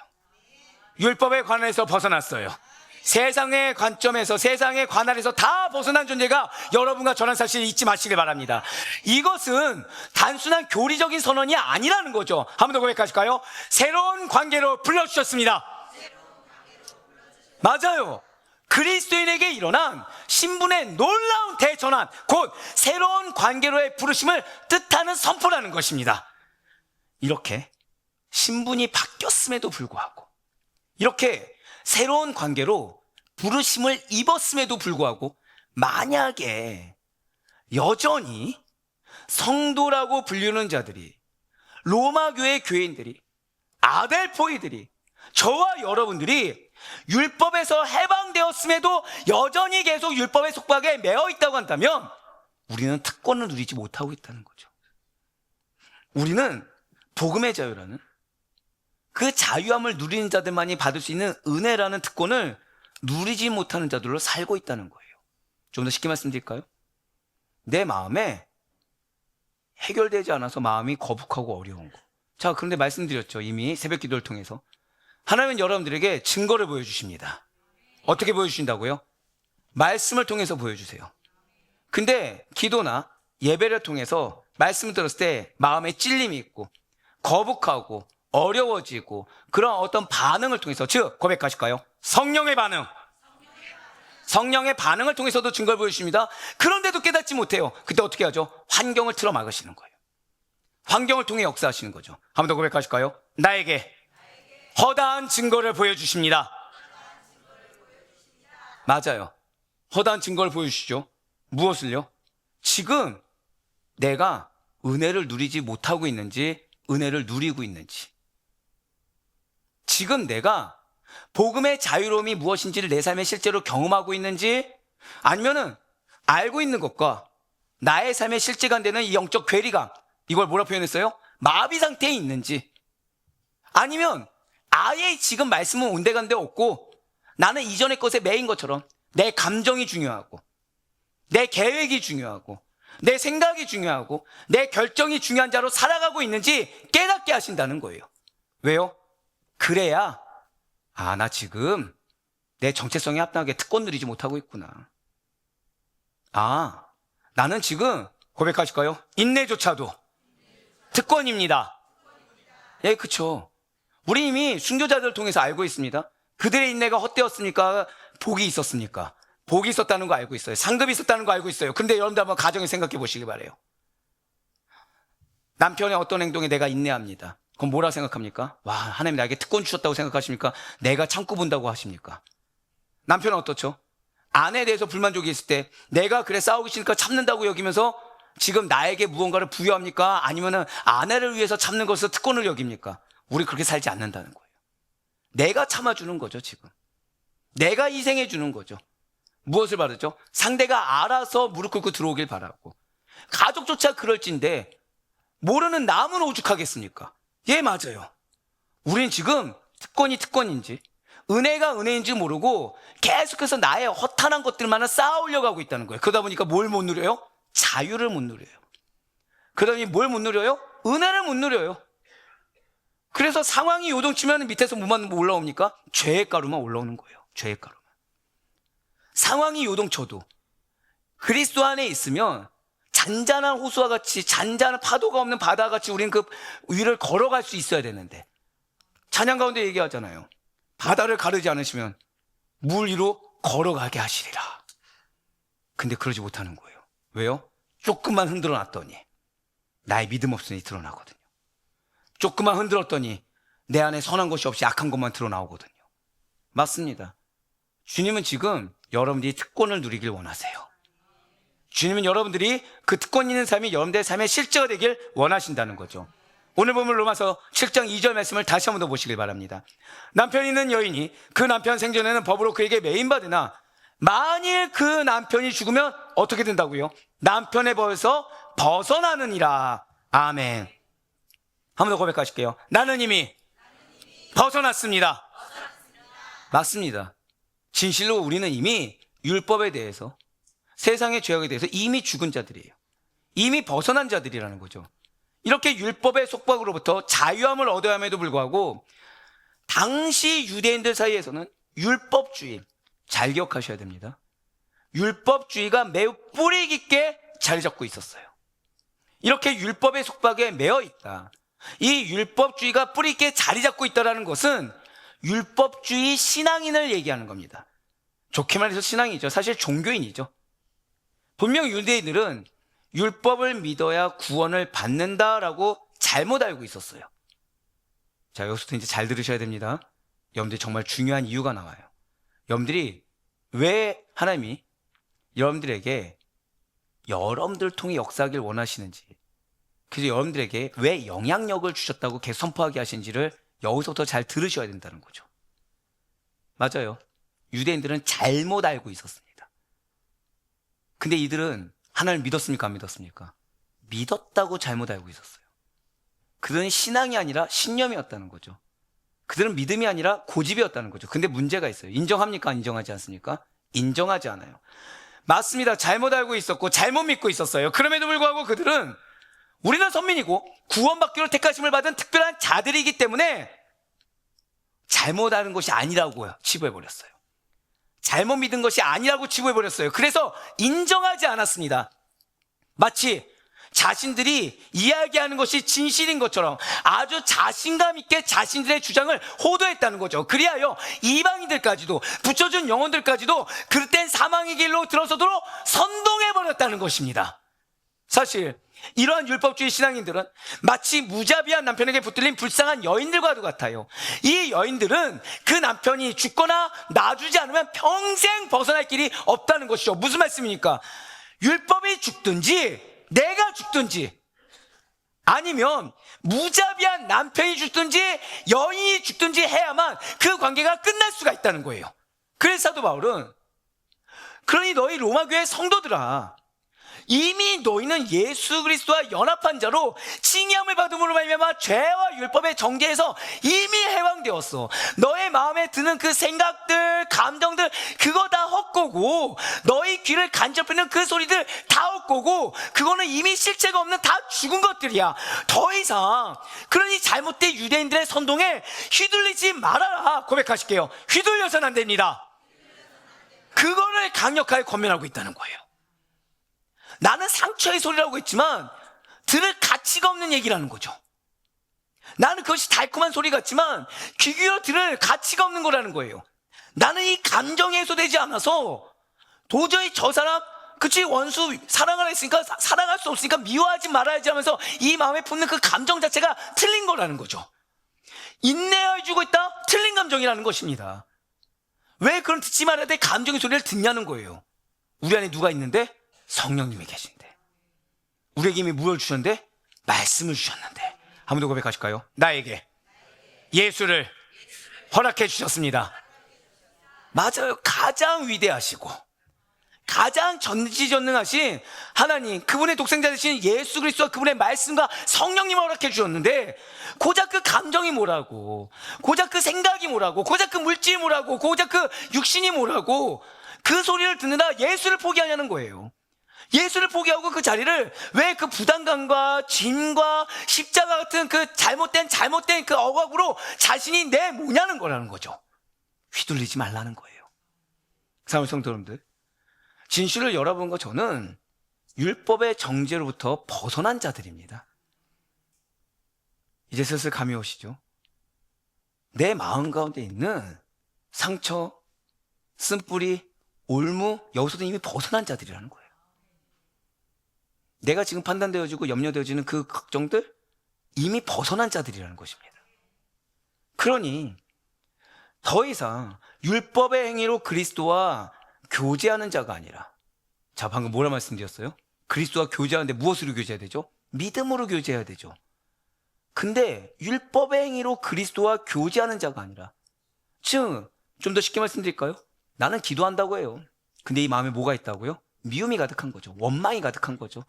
율법에 관해서 벗어났어요. 세상의 관점에서, 세상의 관할에서 다 벗어난 존재가 여러분과 저라는 사실을 잊지 마시길 바랍니다. 이것은 단순한 교리적인 선언이 아니라는 거죠. 한 번 더 고백하실까요? 새로운 관계로 불러주셨습니다. 맞아요. 그리스도인에게 일어난 신분의 놀라운 대전환, 곧 새로운 관계로의 부르심을 뜻하는 선포라는 것입니다. 이렇게 신분이 바뀌었음에도 불구하고, 이렇게 새로운 관계로 부르심을 입었음에도 불구하고, 만약에 여전히 성도라고 불리는 자들이, 로마 교회 교인들이, 아델포이들이, 저와 여러분들이 율법에서 해방되었음에도 여전히 계속 율법의 속박에 매여 있다고 한다면 우리는 특권을 누리지 못하고 있다는 거죠. 우리는 복음의 자유라는 그 자유함을 누리는 자들만이 받을 수 있는 은혜라는 특권을 누리지 못하는 자들로 살고 있다는 거예요. 좀 더 쉽게 말씀드릴까요? 내 마음에 해결되지 않아서 마음이 거북하고 어려운 거. 자, 그런데 말씀드렸죠. 이미 새벽 기도를 통해서. 하나님은 여러분들에게 증거를 보여주십니다. 어떻게 보여주신다고요? 말씀을 통해서 보여주세요. 근데 기도나 예배를 통해서 말씀을 들었을 때 마음에 찔림이 있고 거북하고 어려워지고 그런 어떤 반응을 통해서, 즉 고백하실까요? 성령의 반응. 성령의 반응을 통해서도 증거를 보여주십니다. 그런데도 깨닫지 못해요. 그때 어떻게 하죠? 환경을 틀어 막으시는 거예요. 환경을 통해 역사하시는 거죠. 한 번 더 고백하실까요? 나에게 허다한 증거를 보여주십니다. 맞아요. 허다한 증거를 보여주시죠. 무엇을요? 지금 내가 은혜를 누리지 못하고 있는지, 은혜를 누리고 있는지, 지금 내가 복음의 자유로움이 무엇인지를 내 삶에 실제로 경험하고 있는지, 아니면은 알고 있는 것과 나의 삶에 실제가 안 되는 이 영적 괴리감, 이걸 뭐라 표현했어요? 마비 상태에 있는지, 아니면 아예 지금 말씀은 온데간데 없고 나는 이전의 것에 매인 것처럼 내 감정이 중요하고 내 계획이 중요하고 내 생각이 중요하고 내 결정이 중요한 자로 살아가고 있는지 깨닫게 하신다는 거예요. 왜요? 그래야 나 지금 내 정체성에 합당하게 특권 누리지 못하고 있구나. 나는 지금 고백하실까요? 인내조차도 특권입니다. 예, 그쵸. 우리 이미 순교자들을 통해서 알고 있습니다. 그들의 인내가 헛되었습니까? 복이 있었습니까? 복이 있었다는 거 알고 있어요. 상급이 있었다는 거 알고 있어요. 근데 여러분들 한번 가정에 생각해 보시기 바래요. 남편의 어떤 행동에 내가 인내합니다. 그럼 뭐라 생각합니까? 와, 하나님 나에게 특권 주셨다고 생각하십니까? 내가 참고 본다고 하십니까? 남편은 어떻죠? 아내에 대해서 불만족이 있을 때 내가 그래 싸우기 싫으니까 참는다고 여기면서 지금 나에게 무언가를 부여합니까? 아니면은 아내를 위해서 참는 것을 특권을 여깁니까? 우리 그렇게 살지 않는다는 거예요. 내가 참아주는 거죠, 지금. 내가 희생해 주는 거죠. 무엇을 바라죠? 상대가 알아서 무릎 꿇고 들어오길 바라고. 가족조차 그럴진데 모르는 남은 오죽하겠습니까? 예, 맞아요. 우린 지금 특권이 특권인지 은혜가 은혜인지 모르고 계속해서 나의 허탄한 것들만을 쌓아오려고 하고 있다는 거예요. 그러다 보니까 뭘 못 누려요? 자유를 못 누려요. 그러다 보니 뭘 못 누려요? 은혜를 못 누려요. 그래서 상황이 요동치면 밑에서 뭐만 올라옵니까? 죄의 가루만 올라오는 거예요. 죄의 가루만. 상황이 요동쳐도 그리스도 안에 있으면 잔잔한 호수와 같이, 잔잔한 파도가 없는 바다와 같이 우리는 그 위를 걸어갈 수 있어야 되는데, 찬양 가운데 얘기하잖아요. 바다를 가르지 않으시면 물 위로 걸어가게 하시리라. 근데 그러지 못하는 거예요. 왜요? 조금만 흔들어 놨더니 나의 믿음 없음이 드러나거든요. 조금만 흔들었더니 내 안에 선한 것이 없이 악한 것만 드러나오거든요. 맞습니다. 주님은 지금 여러분들이 특권을 누리길 원하세요. 주님은 여러분들이 그 특권 있는 삶이 여러분들의 삶의 실제가 되길 원하신다는 거죠. 오늘 보면 로마서 7장 2절 말씀을 다시 한번 더 보시길 바랍니다. 남편 있는 여인이 그 남편 생전에는 법으로 그에게 매인받으나 만일 그 남편이 죽으면 어떻게 된다고요? 남편의 법에서 벗어나느니라. 아멘. 한 번 더 고백하실게요. 나는 이미 벗어났습니다. 맞습니다. 진실로 우리는 이미 율법에 대해서, 세상의 죄악에 대해서 이미 죽은 자들이에요. 이미 벗어난 자들이라는 거죠. 이렇게 율법의 속박으로부터 자유함을 얻어야 함에도 불구하고 당시 유대인들 사이에서는 율법주의, 잘 기억하셔야 됩니다. 율법주의가 매우 뿌리 깊게 자리 잡고 있었어요. 이렇게 율법의 속박에 매여 있다. 이 율법주의가 뿌리 깊게 자리 잡고 있다는 것은 율법주의 신앙인을 얘기하는 겁니다. 좋게 말해서 신앙이죠. 사실 종교인이죠. 분명 유대인들은 율법을 믿어야 구원을 받는다라고 잘못 알고 있었어요. 자, 여기서부터 이제 잘 들으셔야 됩니다. 여러분들이 정말 중요한 이유가 나와요. 여러분들이 왜 하나님이 여러분들에게 여러분들 통해 역사하길 원하시는지, 그래서 여러분들에게 왜 영향력을 주셨다고 계속 선포하게 하신지를 여기서부터 잘 들으셔야 된다는 거죠. 맞아요. 유대인들은 잘못 알고 있었습니다. 근데 이들은 하나님을 믿었습니까? 안 믿었습니까? 믿었다고 잘못 알고 있었어요. 그들은 신앙이 아니라 신념이었다는 거죠. 그들은 믿음이 아니라 고집이었다는 거죠. 근데 문제가 있어요. 인정합니까? 인정하지 않습니까? 인정하지 않아요. 맞습니다. 잘못 알고 있었고 잘못 믿고 있었어요. 그럼에도 불구하고 그들은 우리는 선민이고 구원받기로 택하심을 받은 특별한 자들이기 때문에 잘못 아는 것이 아니라고 치부해버렸어요. 잘못 믿은 것이 아니라고 치부해버렸어요. 그래서 인정하지 않았습니다. 마치 자신들이 이야기하는 것이 진실인 것처럼 아주 자신감 있게 자신들의 주장을 호도했다는 거죠. 그리하여 이방인들까지도, 붙여준 영혼들까지도 그릇된 사망의 길로 들어서도록 선동해버렸다는 것입니다. 사실 이러한 율법주의 신앙인들은 마치 무자비한 남편에게 붙들린 불쌍한 여인들과도 같아요. 이 여인들은 그 남편이 죽거나 놔주지 않으면 평생 벗어날 길이 없다는 것이죠. 무슨 말씀입니까? 율법이 죽든지 내가 죽든지, 아니면 무자비한 남편이 죽든지 여인이 죽든지 해야만 그 관계가 끝날 수가 있다는 거예요. 그래서 사도 바울은, 그러니 너희 로마교회 성도들아, 이미 너희는 예수 그리스도와 연합한 자로 칭의함을 받음으로 말미암아 죄와 율법의 정죄에서 이미 해방되었어. 너의 마음에 드는 그 생각들, 감정들, 그거 다 헛거고, 너희 귀를 간접히는 그 소리들 다 헛거고, 그거는 이미 실체가 없는 다 죽은 것들이야. 더 이상 그러니 잘못된 유대인들의 선동에 휘둘리지 말아라. 고백하실게요. 휘둘려서는 안 됩니다. 그거를 강력하게 권면하고 있다는 거예요. 나는 상처의 소리라고 했지만 들을 가치가 없는 얘기라는 거죠. 나는 그것이 달콤한 소리 같지만 귀 기울여 들을 가치가 없는 거라는 거예요. 나는 이 감정이 해소되지 않아서 도저히 저 사람, 그치, 원수 사랑을 했으니까 사랑할 수 없으니까 미워하지 말아야지 하면서 이 마음에 품는 그 감정 자체가 틀린 거라는 거죠. 인내해주고 있다? 틀린 감정이라는 것입니다. 왜 그런 듣지 말아야 돼 감정의 소리를 듣냐는 거예요. 우리 안에 누가 있는데? 성령님이 계신데. 우리에게 이미 무엇을 주셨는데? 말씀을 주셨는데. 한 번 더 고백하실까요? 나에게 예수를 허락해 주셨습니다. 맞아요. 가장 위대하시고 가장 전지전능하신 하나님, 그분의 독생자 되신 예수 그리스도와 그분의 말씀과 성령님을 허락해 주셨는데, 고작 그 감정이 뭐라고, 고작 그 생각이 뭐라고, 고작 그 물질이 뭐라고, 고작 그 육신이 뭐라고, 그 소리를 듣느라 예수를 포기하냐는 거예요. 예수를 포기하고 그 자리를 왜 그 부담감과 짐과 십자가 같은 그 잘못된 그 억압으로 자신이 내 뭐냐는 거라는 거죠. 휘둘리지 말라는 거예요. 사랑하는 성도 여러분들, 진실을 여러분과 저는 율법의 정죄로부터 벗어난 자들입니다. 이제 슬슬 감이 오시죠? 내 마음 가운데 있는 상처, 쓴뿌리, 올무, 여기서도 이미 벗어난 자들이라는 거예요. 내가 지금 판단되어지고 염려되어지는 그 걱정들, 이미 벗어난 자들이라는 것입니다. 그러니 더 이상 율법의 행위로 그리스도와 교제하는 자가 아니라, 자, 방금 뭐라 말씀드렸어요? 그리스도와 교제하는데 무엇으로 교제해야 되죠? 믿음으로 교제해야 되죠. 근데 율법의 행위로 그리스도와 교제하는 자가 아니라, 즉 좀 더 쉽게 말씀드릴까요? 나는 기도한다고 해요. 근데 이 마음에 뭐가 있다고요? 미움이 가득한 거죠. 원망이 가득한 거죠.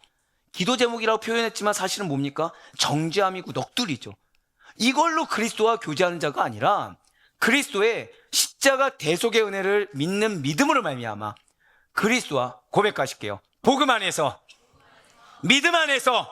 기도 제목이라고 표현했지만 사실은 뭡니까? 정죄함이고 넋두리죠. 이걸로 그리스도와 교제하는 자가 아니라 그리스도의 십자가 대속의 은혜를 믿는 믿음으로 말미암아 그리스도와, 고백하실게요, 복음 안에서, 믿음 안에서,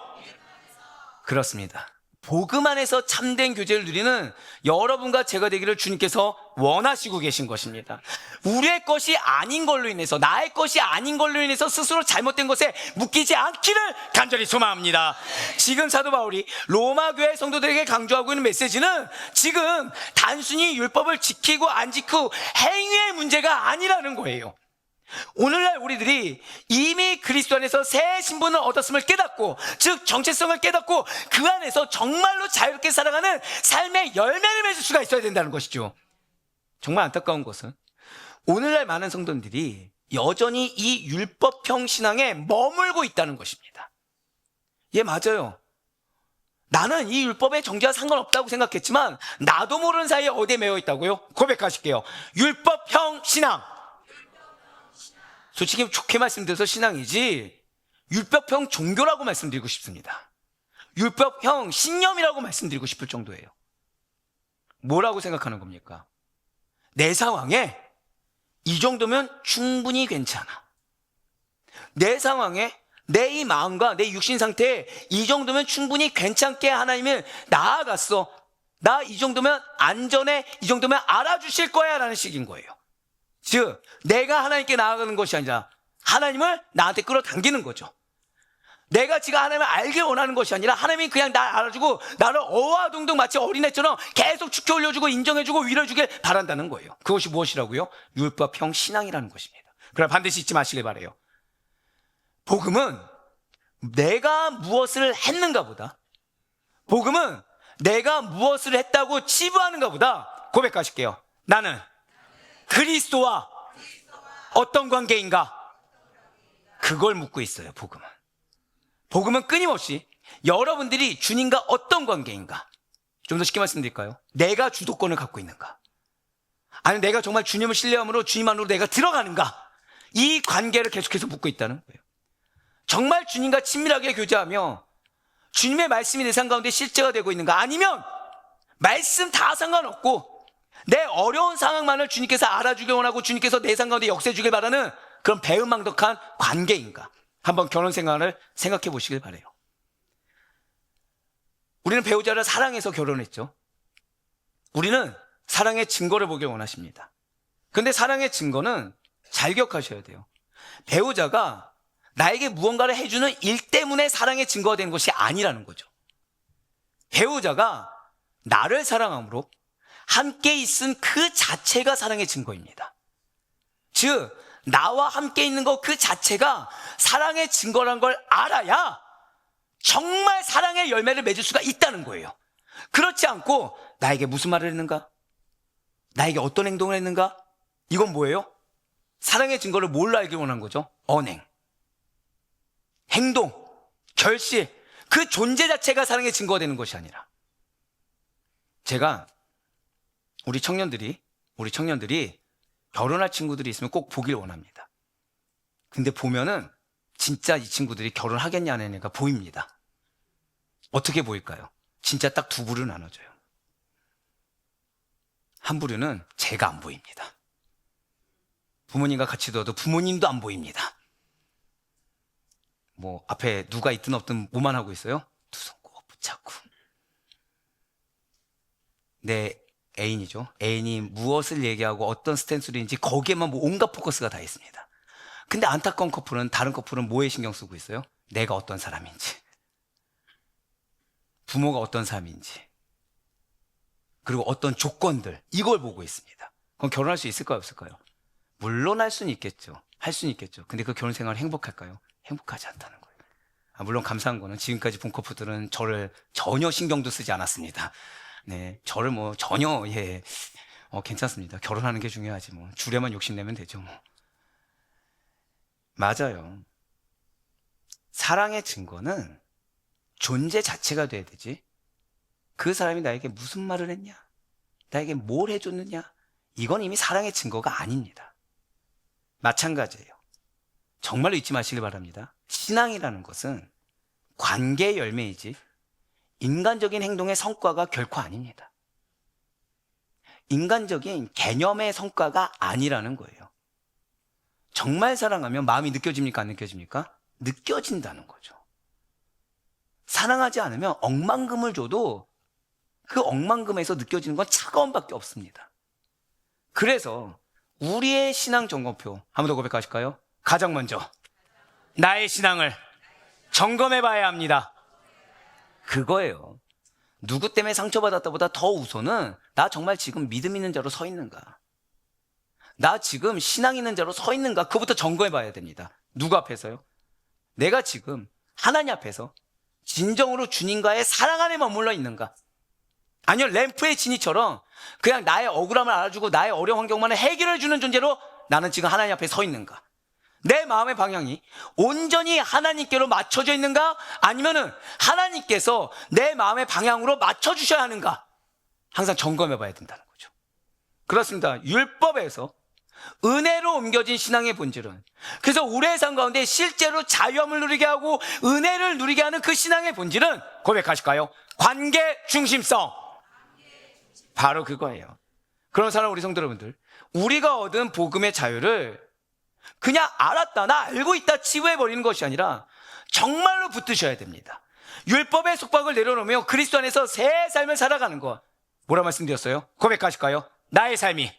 그렇습니다, 복음 안에서 참된 교제를 누리는 여러분과 제가 되기를 주님께서 원하시고 계신 것입니다. 우리의 것이 아닌 걸로 인해서, 나의 것이 아닌 걸로 인해서 스스로 잘못된 것에 묶이지 않기를 간절히 소망합니다. 지금 사도 바울이 로마 교회 성도들에게 강조하고 있는 메시지는 지금 단순히 율법을 지키고 안 지키고 행위의 문제가 아니라는 거예요. 오늘날 우리들이 이미 그리스도 안에서 새 신분을 얻었음을 깨닫고, 즉 정체성을 깨닫고 그 안에서 정말로 자유롭게 살아가는 삶의 열매를 맺을 수가 있어야 된다는 것이죠. 정말 안타까운 것은 오늘날 많은 성도들이 여전히 이 율법형 신앙에 머물고 있다는 것입니다. 예, 맞아요. 나는 이 율법의 정죄와 상관없다고 생각했지만 나도 모르는 사이에 어디에 매여 있다고요? 고백하실게요. 율법형 신앙. 솔직히 좋게 말씀드려서 신앙이지 율법형 종교라고 말씀드리고 싶습니다. 율법형 신념이라고 말씀드리고 싶을 정도예요. 뭐라고 생각하는 겁니까? 내 상황에 이 정도면 충분히 괜찮아. 내 상황에 내 이 마음과 내 육신 상태에 이 정도면 충분히 괜찮게 하나님은 나아갔어. 나 이 정도면 안전해. 이 정도면 알아주실 거야 라는 식인 거예요. 즉 내가 하나님께 나아가는 것이 아니라 하나님을 나한테 끌어당기는 거죠. 내가 지금 하나님을 알길 원하는 것이 아니라 하나님이 그냥 날 알아주고 나를 어와둥둥 마치 어린애처럼 계속 축켜 올려주고 인정해주고 위로해주길 바란다는 거예요. 그것이 무엇이라고요? 율법형 신앙이라는 것입니다. 그러나 반드시 잊지 마시길 바라요. 복음은 내가 무엇을 했는가 보다, 복음은 내가 무엇을 했다고 치부하는가 보다, 고백하실게요. 나는 그리스도와 어떤 관계인가? 그걸 묻고 있어요. 복음은 끊임없이 여러분들이 주님과 어떤 관계인가? 좀 더 쉽게 말씀드릴까요? 내가 주도권을 갖고 있는가? 아니면 내가 정말 주님을 신뢰함으로 주님 안으로 내가 들어가는가? 이 관계를 계속해서 묻고 있다는 거예요. 정말 주님과 친밀하게 교제하며 주님의 말씀이 내 삶 가운데 실제가 되고 있는가? 아니면 말씀 다 상관없고 내 어려운 상황만을 주님께서 알아주길 원하고 주님께서 내 삶 가운데 역사해 주길 바라는 그런 배은망덕한 관계인가? 한번 결혼 생활을 생각해 보시길 바라요. 우리는 배우자를 사랑해서 결혼했죠. 우리는 사랑의 증거를 보길 원하십니다. 그런데 사랑의 증거는 잘 기억하셔야 돼요. 배우자가 나에게 무언가를 해주는 일 때문에 사랑의 증거가 되는 것이 아니라는 거죠. 배우자가 나를 사랑함으로 함께 있은 그 자체가 사랑의 증거입니다. 즉 나와 함께 있는 것 그 자체가 사랑의 증거란 걸 알아야 정말 사랑의 열매를 맺을 수가 있다는 거예요. 그렇지 않고 나에게 무슨 말을 했는가? 나에게 어떤 행동을 했는가? 이건 뭐예요? 사랑의 증거를 뭘로 알기 원한 거죠? 언행, 행동, 결실, 그 존재 자체가 사랑의 증거가 되는 것이 아니라, 제가 우리 청년들이 결혼할 친구들이 있으면 꼭 보길 원합니다. 근데 보면은 진짜 이 친구들이 결혼하겠냐 안 하냐가 보입니다. 어떻게 보일까요? 진짜 딱 두 부류 나눠져요. 한 부류는 제가 안 보입니다. 부모님과 같이 둬도 부모님도 안 보입니다. 뭐 앞에 누가 있든 없든 뭐만 하고 있어요? 두 손 꼭 붙잡고. 내 애인이죠. 애인이 무엇을 얘기하고 어떤 스탠스인지 거기에만 뭐 온갖 포커스가 다 있습니다. 근데 안타까운 커플은, 다른 커플은 뭐에 신경 쓰고 있어요? 내가 어떤 사람인지, 부모가 어떤 사람인지, 그리고 어떤 조건들, 이걸 보고 있습니다. 그럼 결혼할 수 있을까요, 없을까요? 물론 할 수는 있겠죠. 할 수는 있겠죠. 근데 그 결혼 생활 행복할까요? 행복하지 않다는 거예요. 물론 감사한 거는 지금까지 본 커플들은 저를 전혀 신경도 쓰지 않았습니다. 네, 저를 뭐 전혀, 괜찮습니다. 결혼하는 게 중요하지 뭐. 주려만 욕심내면 되죠 뭐. 맞아요. 사랑의 증거는 존재 자체가 돼야 되지, 그 사람이 나에게 무슨 말을 했냐, 나에게 뭘 해줬느냐, 이건 이미 사랑의 증거가 아닙니다. 마찬가지예요. 정말로 잊지 마시길 바랍니다. 신앙이라는 것은 관계의 열매이지 인간적인 행동의 성과가 결코 아닙니다. 인간적인 개념의 성과가 아니라는 거예요. 정말 사랑하면 마음이 느껴집니까, 안 느껴집니까? 느껴진다는 거죠. 사랑하지 않으면 억만금을 줘도 그 억만금에서 느껴지는 건 차가움밖에 없습니다. 그래서 우리의 신앙 점검표 한 번 더 고백하실까요? 가장 먼저 나의 신앙을 점검해 봐야 합니다. 그거예요. 누구 때문에 상처받았다보다 더 우선은 나 정말 지금 믿음 있는 자로 서 있는가, 나 지금 신앙 있는 자로 서 있는가, 그거부터 점검해 봐야 됩니다. 누구 앞에서요? 내가 지금 하나님 앞에서 진정으로 주님과의 사랑 안에 머물러 있는가, 아니면 램프의 진이처럼 그냥 나의 억울함을 알아주고 나의 어려운 환경만을 해결해 주는 존재로 나는 지금 하나님 앞에 서 있는가, 내 마음의 방향이 온전히 하나님께로 맞춰져 있는가, 아니면은 하나님께서 내 마음의 방향으로 맞춰주셔야 하는가, 항상 점검해 봐야 된다는 거죠. 그렇습니다. 율법에서 은혜로 옮겨진 신앙의 본질은, 그래서 우리의 삶 가운데 실제로 자유함을 누리게 하고 은혜를 누리게 하는 그 신앙의 본질은, 고백하실까요? 관계 중심성. 바로 그거예요. 그런 사람, 우리 성도 여러분들, 우리가 얻은 복음의 자유를 그냥 알았다, 나 알고 있다 치부해버리는 것이 아니라 정말로 붙드셔야 됩니다. 율법의 속박을 내려놓으며 그리스도 안에서 새 삶을 살아가는 것. 뭐라 말씀드렸어요? 고백하실까요? 나의 삶이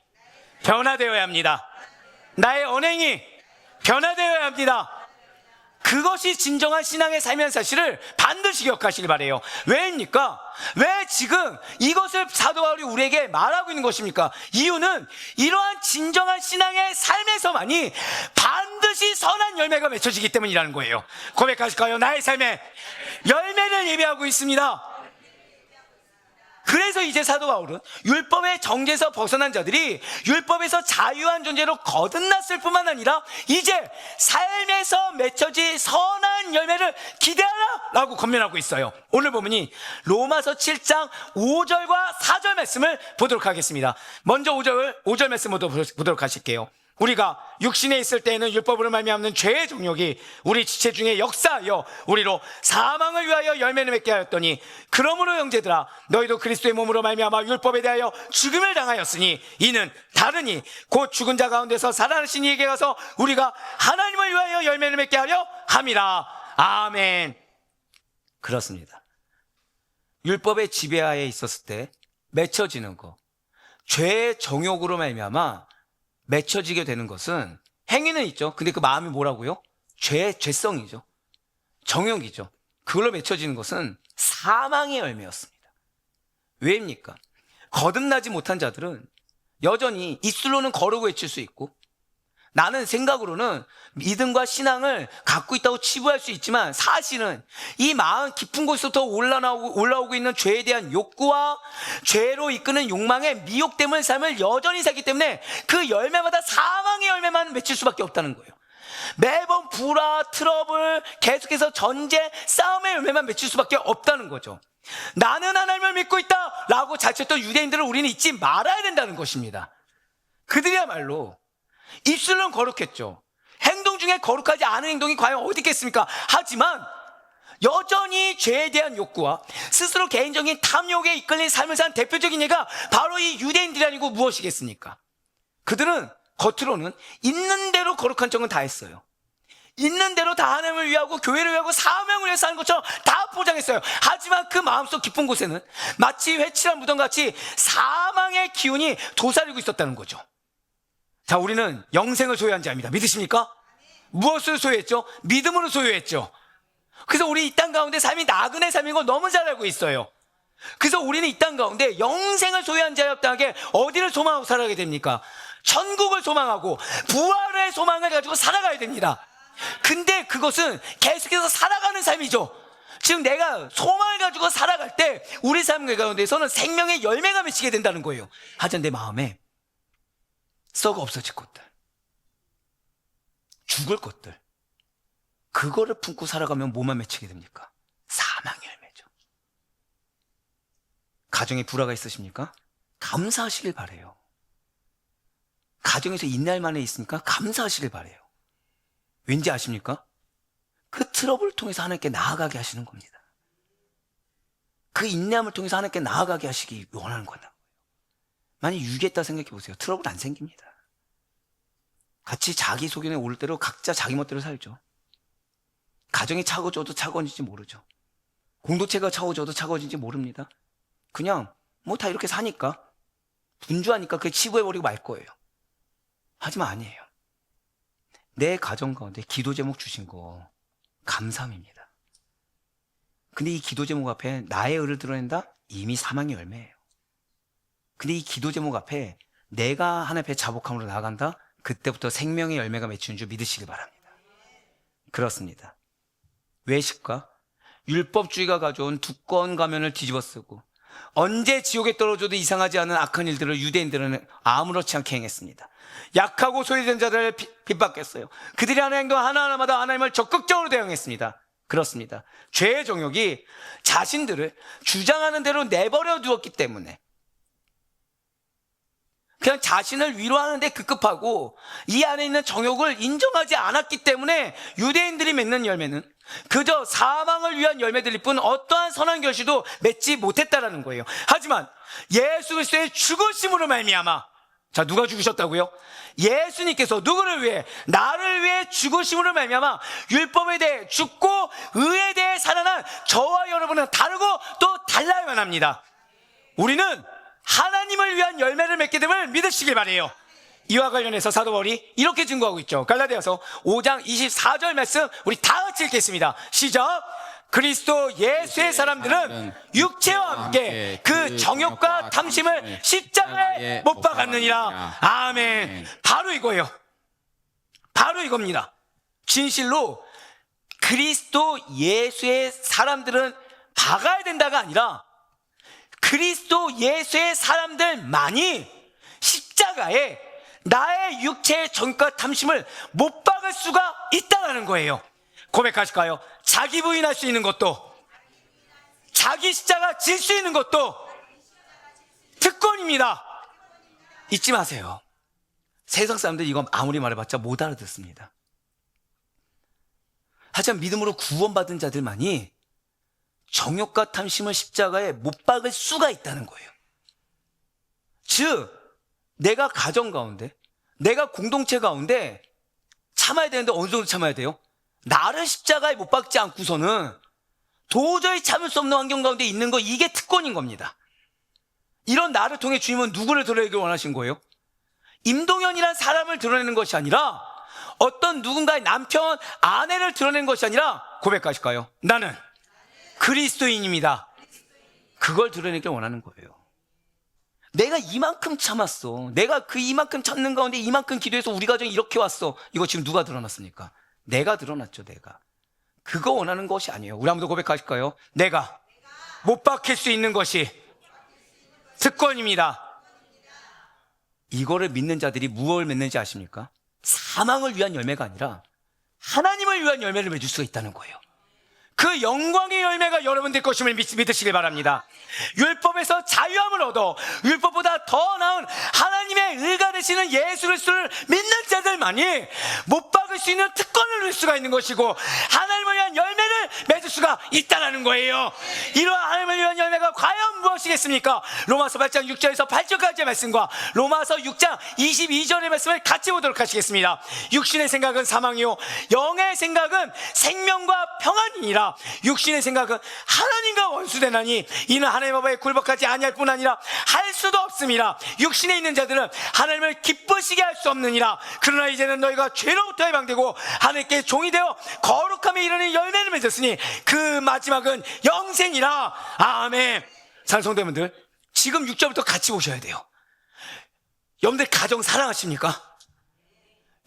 변화되어야 합니다. 나의 언행이 변화되어야 합니다. 그것이 진정한 신앙의 삶이라는 사실을 반드시 기억하시길 바라요. 왜입니까? 왜 지금 이것을 사도 바울이 우리에게 말하고 있는 것입니까? 이유는 이러한 진정한 신앙의 삶에서만이 반드시 선한 열매가 맺혀지기 때문이라는 거예요. 고백하실까요? 나의 삶에 열매를 예배하고 있습니다. 그래서 이제 사도 바울은 율법의 정죄에서 벗어난 자들이 율법에서 자유한 존재로 거듭났을 뿐만 아니라 이제 삶에서 맺혀질 선한 열매를 기대하라 라고 권면하고 있어요. 오늘 본문이 로마서 7장 5절과 4절 말씀을 보도록 하겠습니다. 먼저 5절 말씀 보도록 하실게요. 우리가 육신에 있을 때에는 율법으로 말미암는 죄의 정욕이 우리 지체 중에 역사하여 우리로 사망을 위하여 열매를 맺게 하였더니, 그러므로 형제들아, 너희도 그리스도의 몸으로 말미암아 율법에 대하여 죽음을 당하였으니 이는 다르니 곧 죽은 자 가운데서 살아나신 이에게 가서 우리가 하나님을 위하여 열매를 맺게 하려 함이라. 아멘. 그렇습니다. 율법의 지배하에 있었을 때 맺혀지는 것, 죄의 정욕으로 말미암아 맺혀지게 되는 것은, 행위는 있죠. 근데 그 마음이 뭐라고요? 죄성이죠. 정욕이죠. 그걸로 맺혀지는 것은 사망의 열매였습니다. 왜입니까? 거듭나지 못한 자들은 여전히 입술로는 거룩 외칠 수 있고 나는 생각으로는 믿음과 신앙을 갖고 있다고 치부할 수 있지만 사실은 이 마음 깊은 곳에서부터 올라오고 있는 죄에 대한 욕구와 죄로 이끄는 욕망에 미혹됨을 삶을 여전히 살기 때문에 그 열매마다 사망의 열매만 맺힐 수밖에 없다는 거예요. 매번 불화, 트러블, 계속해서 전쟁, 싸움의 열매만 맺힐 수밖에 없다는 거죠. 나는 하나님을 믿고 있다 라고 자처했던 유대인들을 우리는 잊지 말아야 된다는 것입니다. 그들이야말로 입술은 거룩했죠. 행동 중에 거룩하지 않은 행동이 과연 어디 있겠습니까? 하지만 여전히 죄에 대한 욕구와 스스로 개인적인 탐욕에 이끌린 삶을 사는 대표적인 예가 바로 이 유대인들이 아니고 무엇이겠습니까? 그들은 겉으로는 있는 대로 거룩한 척은 다 했어요. 있는 대로 다 하나님을 위하고 교회를 위하고 사명을 위해서 하는 것처럼 다 포장했어요. 하지만 그 마음속 깊은 곳에는 마치 회칠한 무덤같이 사망의 기운이 도사리고 있었다는 거죠. 자, 우리는 영생을 소유한 자입니다. 믿으십니까? 무엇을 소유했죠? 믿음으로 소유했죠. 그래서 우리 이 땅 가운데 삶이 나그네 삶인 걸 너무 잘 알고 있어요. 그래서 우리는 이 땅 가운데 영생을 소유한 자였다게 어디를 소망하고 살아가게 됩니까? 천국을 소망하고 부활의 소망을 가지고 살아가야 됩니다. 근데 그것은 계속해서 살아가는 삶이죠. 즉 내가 소망을 가지고 살아갈 때 우리 삶 가운데서는 생명의 열매가 맺히게 된다는 거예요. 하지만 내 마음에 썩어 없어질 것들, 죽을 것들, 그거를 품고 살아가면 뭐만 맺히게 됩니까? 사망의 열매죠. 가정에 불화가 있으십니까? 감사하시길 바래요. 가정에서 인내할 만에 있으니까 감사하시길 바래요. 왠지 아십니까? 그 트러블을 통해서 하나님께 나아가게 하시는 겁니다. 그 인내함을 통해서 하나님께 나아가게 하시기 원하는 거다. 만약 유기했다 생각해 보세요. 트러블 안 생깁니다. 같이 자기 소견에 올 대로 각자 자기 멋대로 살죠. 가정이 차가워져도 차가워진지 모르죠. 공동체가 차가워져도 차가워진지 모릅니다. 그냥 뭐 다 이렇게 사니까, 분주하니까 그게 치부해버리고 말 거예요. 하지만 아니에요. 내 가정 가운데 기도 제목 주신 거 감사함입니다. 근데 이 기도 제목 앞에 나의 의를 드러낸다? 이미 사망의 열매예요. 근데 이 기도 제목 앞에 내가 하나님 앞에 자복함으로 나아간다? 그때부터 생명의 열매가 맺히는 줄 믿으시길 바랍니다. 그렇습니다. 외식과 율법주의가 가져온 두꺼운 가면을 뒤집어 쓰고 언제 지옥에 떨어져도 이상하지 않은 악한 일들을 유대인들은 아무렇지 않게 행했습니다. 약하고 소외된 자들을 핍박했어요. 그들이 하는 행동 하나하나마다 하나님을 적극적으로 대응했습니다. 그렇습니다. 죄의 정욕이 자신들을 주장하는 대로 내버려 두었기 때문에 그냥 자신을 위로하는 데 급급하고 이 안에 있는 정욕을 인정하지 않았기 때문에 유대인들이 맺는 열매는 그저 사망을 위한 열매들일 뿐 어떠한 선한 결실도 맺지 못했다라는 거예요. 하지만 예수 그리스도의 죽으심으로 말미암아, 자, 누가 죽으셨다고요? 예수님께서 누구를 위해? 나를 위해 죽으심으로 말미암아 율법에 대해 죽고 의에 대해 살아난 저와 여러분은 다르고 또 달라야만 합니다. 우리는 하나님을 위한 열매를 맺게 됨을 믿으시길 바라요. 이와 관련해서 사도 바울이 이렇게 증거하고 있죠. 갈라디아서 5장 24절 말씀 우리 다 같이 읽겠습니다. 시작. 그리스도 예수의 사람들은 육체와 함께 그 정욕과 탐심을 십자가에 못 박았느니라. 아멘. 바로 이거예요. 바로 이겁니다. 진실로 그리스도 예수의 사람들은 박아야 된다가 아니라 그리스도 예수의 사람들만이 십자가에 나의 육체의 정욕과 탐심을 못 박을 수가 있다는 거예요. 고백하실까요? 자기 부인할 수 있는 것도, 자기 십자가 질 수 있는 것도 특권입니다. 잊지 마세요. 세상 사람들이 이건 아무리 말해봤자 못 알아듣습니다. 하지만 믿음으로 구원받은 자들만이 정욕과 탐심을 십자가에 못 박을 수가 있다는 거예요. 즉 내가 가정 가운데, 내가 공동체 가운데 참아야 되는데 어느 정도 참아야 돼요? 나를 십자가에 못 박지 않고서는 도저히 참을 수 없는 환경 가운데 있는 거, 이게 특권인 겁니다. 이런 나를 통해 주님은 누구를 드러내길 원하신 거예요? 임동현이란 사람을 드러내는 것이 아니라 어떤 누군가의 남편, 아내를 드러내는 것이 아니라 고백하실까요? 나는 그리스도인입니다. 그걸 드러내길 원하는 거예요. 내가 이만큼 참았어. 내가 그 이만큼 참는 가운데 이만큼 기도해서 우리 가정이 이렇게 왔어. 이거 지금 누가 드러났습니까? 내가 드러났죠, 내가. 그거 원하는 것이 아니에요. 우리 한번 더 고백하실까요? 내가 못 박힐 수 있는 것이 특권입니다. 이거를 믿는 자들이 무엇을 맺는지 아십니까? 사망을 위한 열매가 아니라 하나님을 위한 열매를 맺을 수가 있다는 거예요. 그 영광의 열매가 여러분들 것임을 믿으시길 바랍니다. 율법에서 자유함을 얻어 율법보다 더 나은 하나님의 의가 되시는 예수 그리스도를 믿는 자들만이 못 박을 수 있는 특권을 누릴 수가 있는 것이고 하나님을 위한 열매를 맺을 수가 있다는 거예요. 이러한 하나님을 위한 열매가 과연 무엇이겠습니까? 로마서 8장 6절에서 8절까지의 말씀과 로마서 6장 22절의 말씀을 같이 보도록 하시겠습니다. 육신의 생각은 사망이요 영의 생각은 생명과 평안이니라. 육신의 생각은 하나님과 원수되나니 이는 하나님의 법에 굴복하지 아니할 뿐 아니라 할 수도 없음이라. 육신에 있는 자들은 하나님을 기쁘시게 할 수 없느니라. 그러나 이제는 너희가 죄로부터 해방되고 하나님께 종이 되어 거룩함에 이르는 열매를 맺었으니 그 마지막은 영생이라. 아멘. 산성대분들 지금 6절부터 같이 보셔야 돼요. 여러분들 가정 사랑하십니까?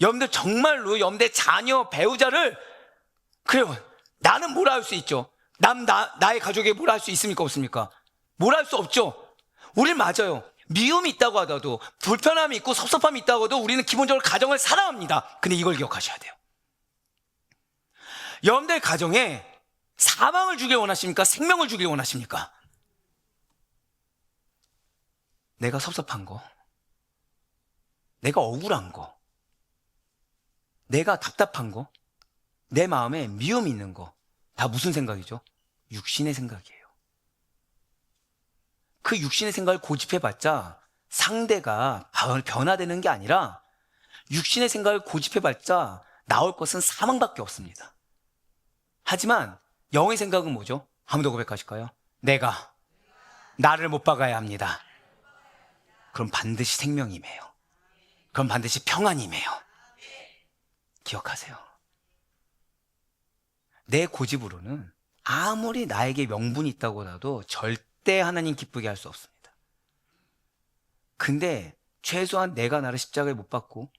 여러분들 정말로 여러분들 자녀 배우자를 그래요. 나는 뭐라 할 수 있죠? 나의 가족에게 뭐라 할 수 있습니까? 없습니까? 뭐라 할 수 없죠? 우린 맞아요. 미움이 있다고 하더라도 불편함이 있고 섭섭함이 있다고 해도 우리는 기본적으로 가정을 사랑합니다. 근데 이걸 기억하셔야 돼요. 여러분들 가정에 사망을 주길 원하십니까? 생명을 주길 원하십니까? 내가 섭섭한 거, 내가 억울한 거, 내가 답답한 거, 내 마음에 미움이 있는 거 다 무슨 생각이죠? 육신의 생각이에요. 그 육신의 생각을 고집해봤자 상대가 변화되는 게 아니라 육신의 생각을 고집해봤자 나올 것은 사망밖에 없습니다. 하지만 영의 생각은 뭐죠? 한 번 더 고백하실까요? 내가 나를 못 박아야 합니다. 그럼 반드시 생명이매요. 그럼 반드시 평안이매요. 기억하세요. 내 고집으로는 아무리 나에게 명분이 있다고 하더라도 절대 하나님 기쁘게 할 수 없습니다. 근데 최소한 내가 나를 십자가에 못 박고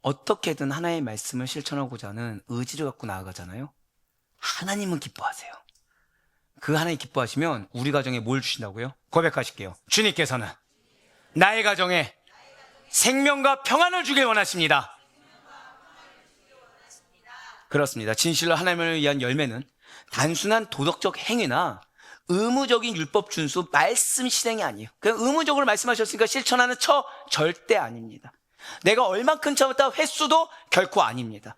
어떻게든 하나님의 말씀을 실천하고자 하는 의지를 갖고 나아가잖아요. 하나님은 기뻐하세요. 그 하나님 기뻐하시면 우리 가정에 뭘 주신다고요? 고백하실게요. 주님께서는 나의 가정에 생명과 평안을 주길 원하십니다. 그렇습니다. 진실로 하나님을 위한 열매는 단순한 도덕적 행위나 의무적인 율법 준수, 말씀 실행이 아니에요. 그냥 의무적으로 말씀하셨으니까 실천하는 처 절대 아닙니다. 내가 얼만큼 참았다 횟수도 결코 아닙니다.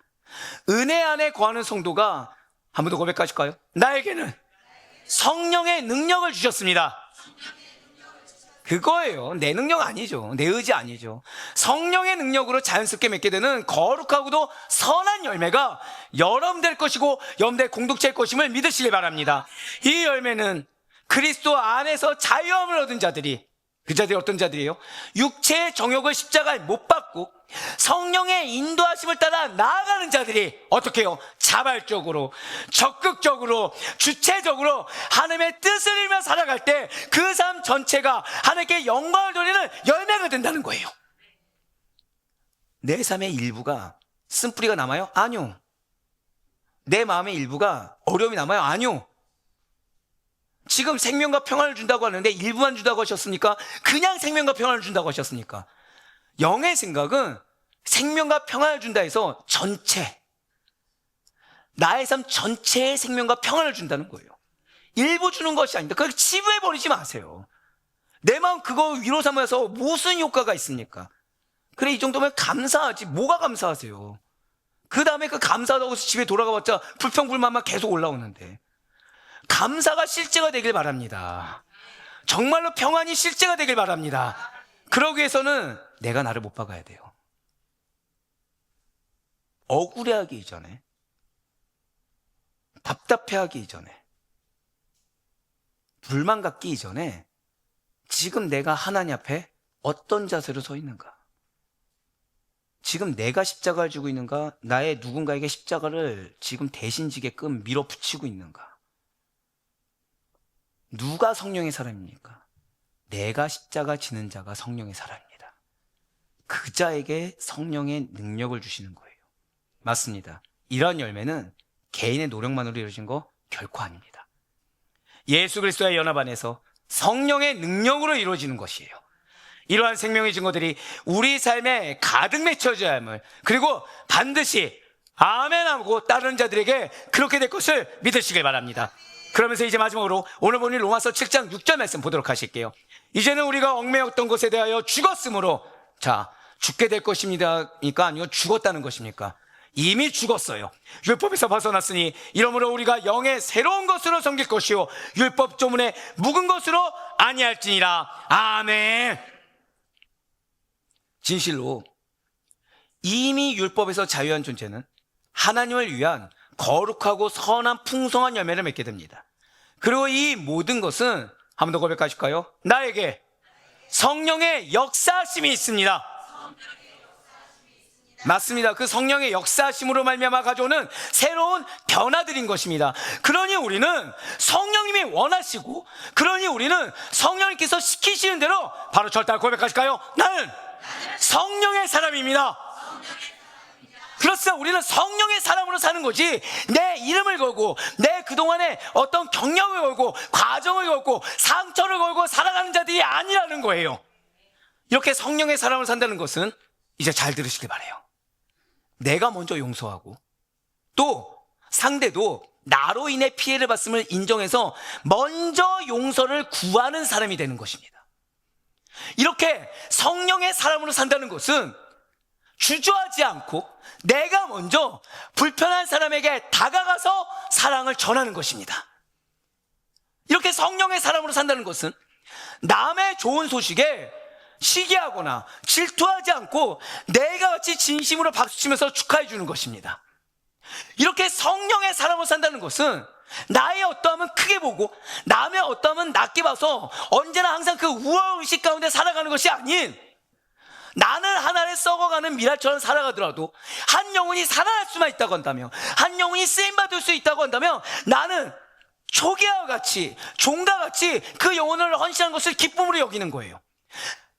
은혜 안에 거하는 성도가 한 번 더 고백하실까요? 나에게는 성령의 능력을 주셨습니다. 그거예요. 내 능력 아니죠. 내 의지 아니죠. 성령의 능력으로 자연스럽게 맺게 되는 거룩하고도 선한 열매가 여러분들 것이고 여러분들 공동체의 것임을 믿으시기 바랍니다. 이 열매는 그리스도 안에서 자유함을 얻은 자들이, 그 자들이 어떤 자들이에요? 육체의 정욕을 십자가에 못 박고 성령의 인도하심을 따라 나아가는 자들이 어떻게 해요? 자발적으로, 적극적으로, 주체적으로 하나님의 뜻을 이루며 살아갈 때 그 삶 전체가 하나님께 영광을 돌리는 열매가 된다는 거예요. 내 삶의 일부가 쓴뿌리가 남아요? 아니요. 내 마음의 일부가 어려움이 남아요? 아니요. 지금 생명과 평안을 준다고 하는데 일부만 준다고 하셨습니까? 그냥 생명과 평안을 준다고 하셨습니까? 영의 생각은 생명과 평안을 준다 해서 전체, 나의 삶 전체의 생명과 평안을 준다는 거예요. 일부 주는 것이 아닙니다. 그걸 치부해버리지 마세요. 내 마음 그거 위로 삼아서 무슨 효과가 있습니까? 그래, 이 정도면 감사하지. 뭐가 감사하세요? 그 다음에 그 감사하다고 해서 집에 돌아가봤자 불평불만만 계속 올라오는데. 감사가 실제가 되길 바랍니다. 정말로 평안이 실제가 되길 바랍니다. 그러기 위해서는 내가 나를 못 박아야 돼요. 억울해하기 이전에, 답답해하기 이전에, 불만 갖기 이전에 지금 내가 하나님 앞에 어떤 자세로 서 있는가? 지금 내가 십자가를 지고 있는가? 나의 누군가에게 십자가를 지금 대신 지게끔 밀어붙이고 있는가? 누가 성령의 사람입니까? 내가 십자가 지는 자가 성령의 사람입니다. 그 자에게 성령의 능력을 주시는 거예요. 맞습니다. 이러한 열매는 개인의 노력만으로 이루어진 거 결코 아닙니다. 예수 그리스도의 연합 안에서 성령의 능력으로 이루어지는 것이에요. 이러한 생명의 증거들이 우리 삶에 가득 맺혀져야 함을, 그리고 반드시 아멘하고 따르는 자들에게 그렇게 될 것을 믿으시길 바랍니다. 그러면서 이제 마지막으로 오늘 본인 로마서 7장 6절 말씀 보도록 하실게요. 이제는 우리가 얽매였던 것에 대하여 죽었으므로, 자, 죽게 될 것입니다니까 아니요 죽었다는 것입니까? 이미 죽었어요. 율법에서 벗어났으니 이러므로 우리가 영의 새로운 것으로 섬길 것이요 율법 조문에 묵은 것으로 아니할지니라. 아멘. 진실로 이미 율법에서 자유한 존재는 하나님을 위한 거룩하고 선한 풍성한 열매를 맺게 됩니다. 그리고 이 모든 것은 한 번 더 고백하실까요? 나에게 성령의 역사하심이 있습니다. 맞습니다. 그 성령의 역사하심으로 말미암아 가져오는 새로운 변화들인 것입니다. 그러니 우리는 성령님이 원하시고, 그러니 우리는 성령님께서 시키시는 대로 바로 절대 고백하실까요? 나는 성령의 사람입니다. 그렇습니다. 우리는 성령의 사람으로 사는 거지, 내 이름을 걸고 내 그동안에 어떤 경력을 걸고 과정을 걸고 상처를 걸고 살아가는 자들이 아니라는 거예요. 이렇게 성령의 사람으로 산다는 것은, 이제 잘 들으시길 바라요, 내가 먼저 용서하고 또 상대도 나로 인해 피해를 봤음을 인정해서 먼저 용서를 구하는 사람이 되는 것입니다. 이렇게 성령의 사람으로 산다는 것은 주저하지 않고 내가 먼저 불편한 사람에게 다가가서 사랑을 전하는 것입니다. 이렇게 성령의 사람으로 산다는 것은 남의 좋은 소식에 시기하거나 질투하지 않고 내가 같이 진심으로 박수치면서 축하해 주는 것입니다. 이렇게 성령의 사람으로 산다는 것은 나의 어떠함은 크게 보고 남의 어떠함은 낮게 봐서 언제나 항상 그 우월의식 가운데 살아가는 것이 아닌, 나는 하나를 썩어가는 미랄처럼 살아가더라도 한 영혼이 살아날 수만 있다고 한다면, 한 영혼이 쓰임받을 수 있다고 한다면, 나는 초기와 같이 종과 같이 그 영혼을 헌신한 것을 기쁨으로 여기는 거예요.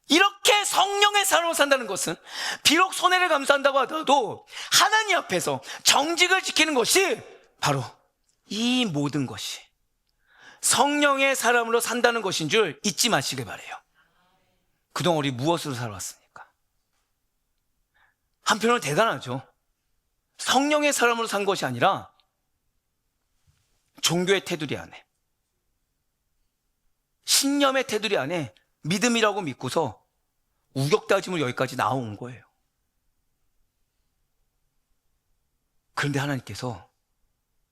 이렇게 성령의 사람으로 산다는 것은 비록 손해를 감수한다고 하더라도 하나님 앞에서 정직을 지키는 것이 바로 이 모든 것이 성령의 사람으로 산다는 것인 줄 잊지 마시길 바라요. 그동안 우리 무엇으로 살아왔습니까? 한편으로 대단하죠. 성령의 사람으로 산 것이 아니라 종교의 테두리 안에, 신념의 테두리 안에 믿음이라고 믿고서 우격다짐으로 여기까지 나온 거예요. 그런데 하나님께서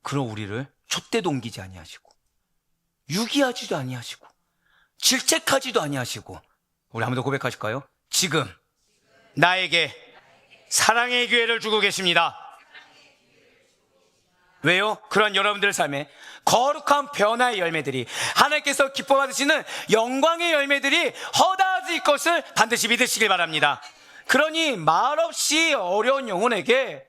그런 우리를 촛대도 옮기지 아니하시고 유기하지도 아니하시고 질책하지도 아니하시고, 우리 한 번 더 고백하실까요? 지금 나에게 사랑의 기회를 주고 계십니다. 왜요? 그런 여러분들의 삶에 거룩한 변화의 열매들이, 하나님께서 기뻐 받으시는 영광의 열매들이 허다해질 것을 반드시 믿으시길 바랍니다. 그러니 말없이 어려운 영혼에게,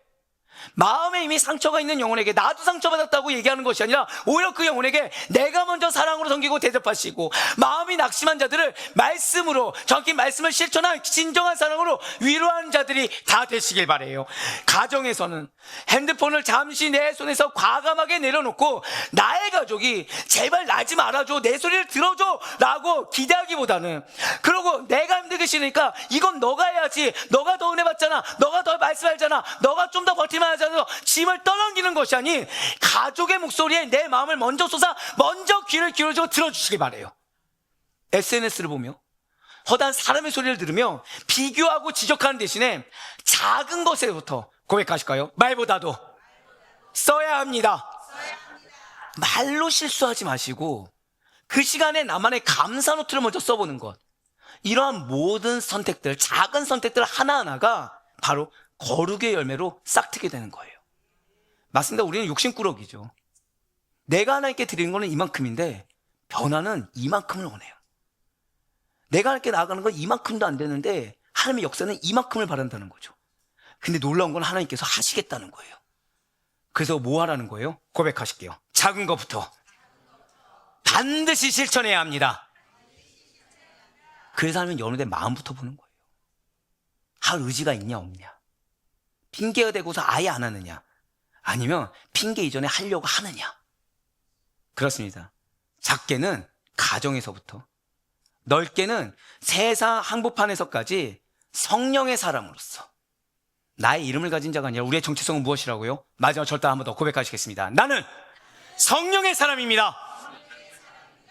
마음에 이미 상처가 있는 영혼에게 나도 상처받았다고 얘기하는 것이 아니라 오히려 그 영혼에게 내가 먼저 사랑으로 섬기고 대접하시고, 마음이 낙심한 자들을 말씀으로, 정확히 말씀을 실천한 진정한 사랑으로 위로하는 자들이 다 되시길 바라요. 가정에서는 핸드폰을 잠시 내 손에서 과감하게 내려놓고 나의 가족이 제발 나지 말아줘, 내 소리를 들어줘 라고 기대하기보다는, 그러고 내가 힘들게 싫으니까 이건 너가 해야지, 너가 더 은혜 받잖아, 너가 더 말씀 알잖아, 너가 좀 더 버티면 하잖아, 짐을 떠넘기는 것이 아닌 가족의 목소리에 내 마음을 먼저 쏟아 먼저 귀를 기울여주고 들어주시기 바라요. SNS를 보며 허다한 사람의 소리를 들으며 비교하고 지적하는 대신에 작은 것에부터 고백하실까요? 말보다도 써야 합니다. 말로 실수하지 마시고 그 시간에 나만의 감사 노트를 먼저 써보는 것, 이러한 모든 선택들, 작은 선택들 하나하나가 바로 거룩의 열매로 싹트게 되는 거예요. 맞습니다. 우리는 욕심꾸러기죠. 내가 하나님께 드리는 거는 이만큼인데 변화는 이만큼을 원해요. 내가 하나님께 나아가는 건 이만큼도 안 되는데 하나님의 역사는 이만큼을 바란다는 거죠. 근데 놀라운 건 하나님께서 하시겠다는 거예요. 그래서 뭐 하라는 거예요? 고백하실게요. 작은 것부터 반드시 실천해야 합니다. 그래서 하나님은 여러분의 마음부터 보는 거예요. 할 의지가 있냐 없냐, 핑계가 대고서 아예 안 하느냐, 아니면 핑계 이전에 하려고 하느냐. 그렇습니다. 작게는 가정에서부터, 넓게는 세상 한복판에서까지 성령의 사람으로서 나의 이름을 가진 자가 아니라 우리의 정체성은 무엇이라고요? 마지막 절단 한번 더 고백하시겠습니다. 나는 성령의 사람입니다.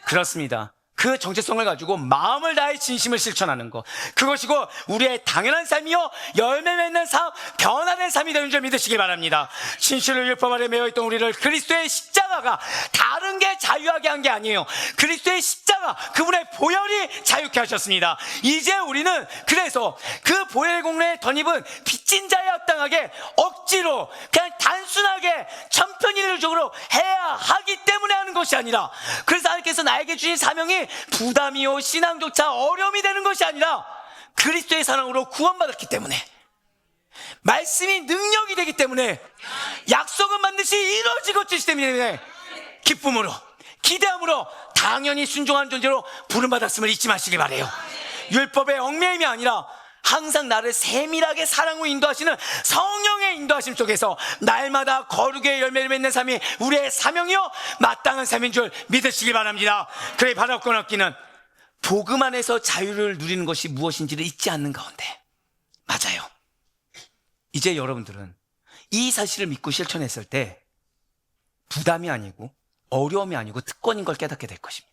그렇습니다. 그 정체성을 가지고 마음을 다해 진심을 실천하는 것, 그것이고 우리의 당연한 삶이요 열매 맺는 삶, 변화된 삶이 되는 줄 믿으시기 바랍니다. 진실을 율법 아래 매여있던 우리를 그리스도의 십자가가 다른 게 자유하게 한 게 아니에요. 그리스도의 십자가, 그분의 보혈이 자유케 하셨습니다. 이제 우리는 그래서 그 보혈의 공로에 덧입은 빚진 자에 합당하게 억지로 그냥 단순하게 천편일률적으로 해야 하기 때문에 하는 것이 아니라, 그래서 하나님께서 나에게 주신 사명이 부담이요 신앙조차 어려움이 되는 것이 아니라 그리스도의 사랑으로 구원받았기 때문에, 말씀이 능력이 되기 때문에, 약속은 반드시 이루어지고 있기 때문에 기쁨으로 기대함으로 당연히 순종한 존재로 부름받았음을 잊지 마시기 바래요. 율법의 얽매임이 아니라 항상 나를 세밀하게 사랑으로 인도하시는 성령의 인도하심 속에서 날마다 거룩의 열매를 맺는 삶이 우리의 사명이요 마땅한 삶인 줄 믿으시기 바랍니다. 그래, 받았건 없기는 복음 안에서 자유를 누리는 것이 무엇인지를 잊지 않는 가운데, 맞아요, 이제 여러분들은 이 사실을 믿고 실천했을 때 부담이 아니고 어려움이 아니고 특권인 걸 깨닫게 될 것입니다.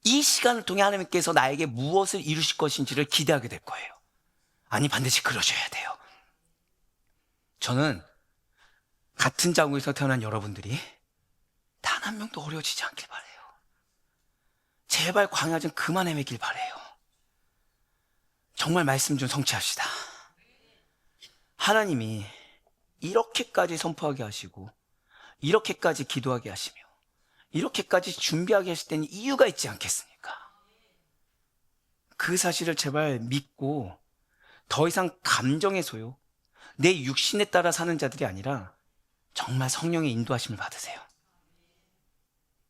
이 시간을 통해 하나님께서 나에게 무엇을 이루실 것인지를 기대하게 될 거예요. 아니, 반드시 그러셔야 돼요. 저는 같은 자국에서 태어난 여러분들이 단 한 명도 어려워지지 않길 바래요. 제발 광야 좀 그만 헤매길 바래요. 정말 말씀 좀 성취합시다. 하나님이 이렇게까지 선포하게 하시고, 이렇게까지 기도하게 하시며, 이렇게까지 준비하게 하실 때는 이유가 있지 않겠습니까? 그 사실을 제발 믿고 더 이상 감정의 소요, 내 육신에 따라 사는 자들이 아니라 정말 성령의 인도하심을 받으세요.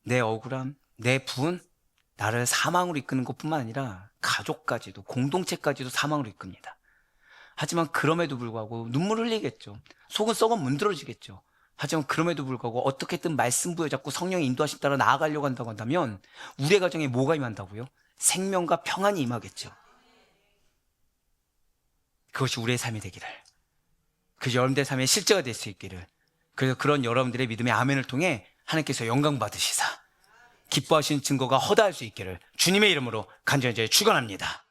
내 억울함, 내 분, 나를 사망으로 이끄는 것뿐만 아니라 가족까지도, 공동체까지도 사망으로 이끕니다. 하지만 그럼에도 불구하고 눈물 흘리겠죠. 속은 썩어 문드러지겠죠. 하지만 그럼에도 불구하고 어떻게든 말씀 부여잡고 성령의 인도하심 따라 나아가려고 한다고 한다면 우리의 가정에 뭐가 임한다고요? 생명과 평안이 임하겠죠. 그것이 우리의 삶이 되기를, 그 여러분들의 삶의 실제가 될 수 있기를, 그래서 그런 여러분들의 믿음의 아멘을 통해 하나님께서 영광 받으시사 기뻐하시는 증거가 허다할 수 있기를 주님의 이름으로 간절히 축원합니다.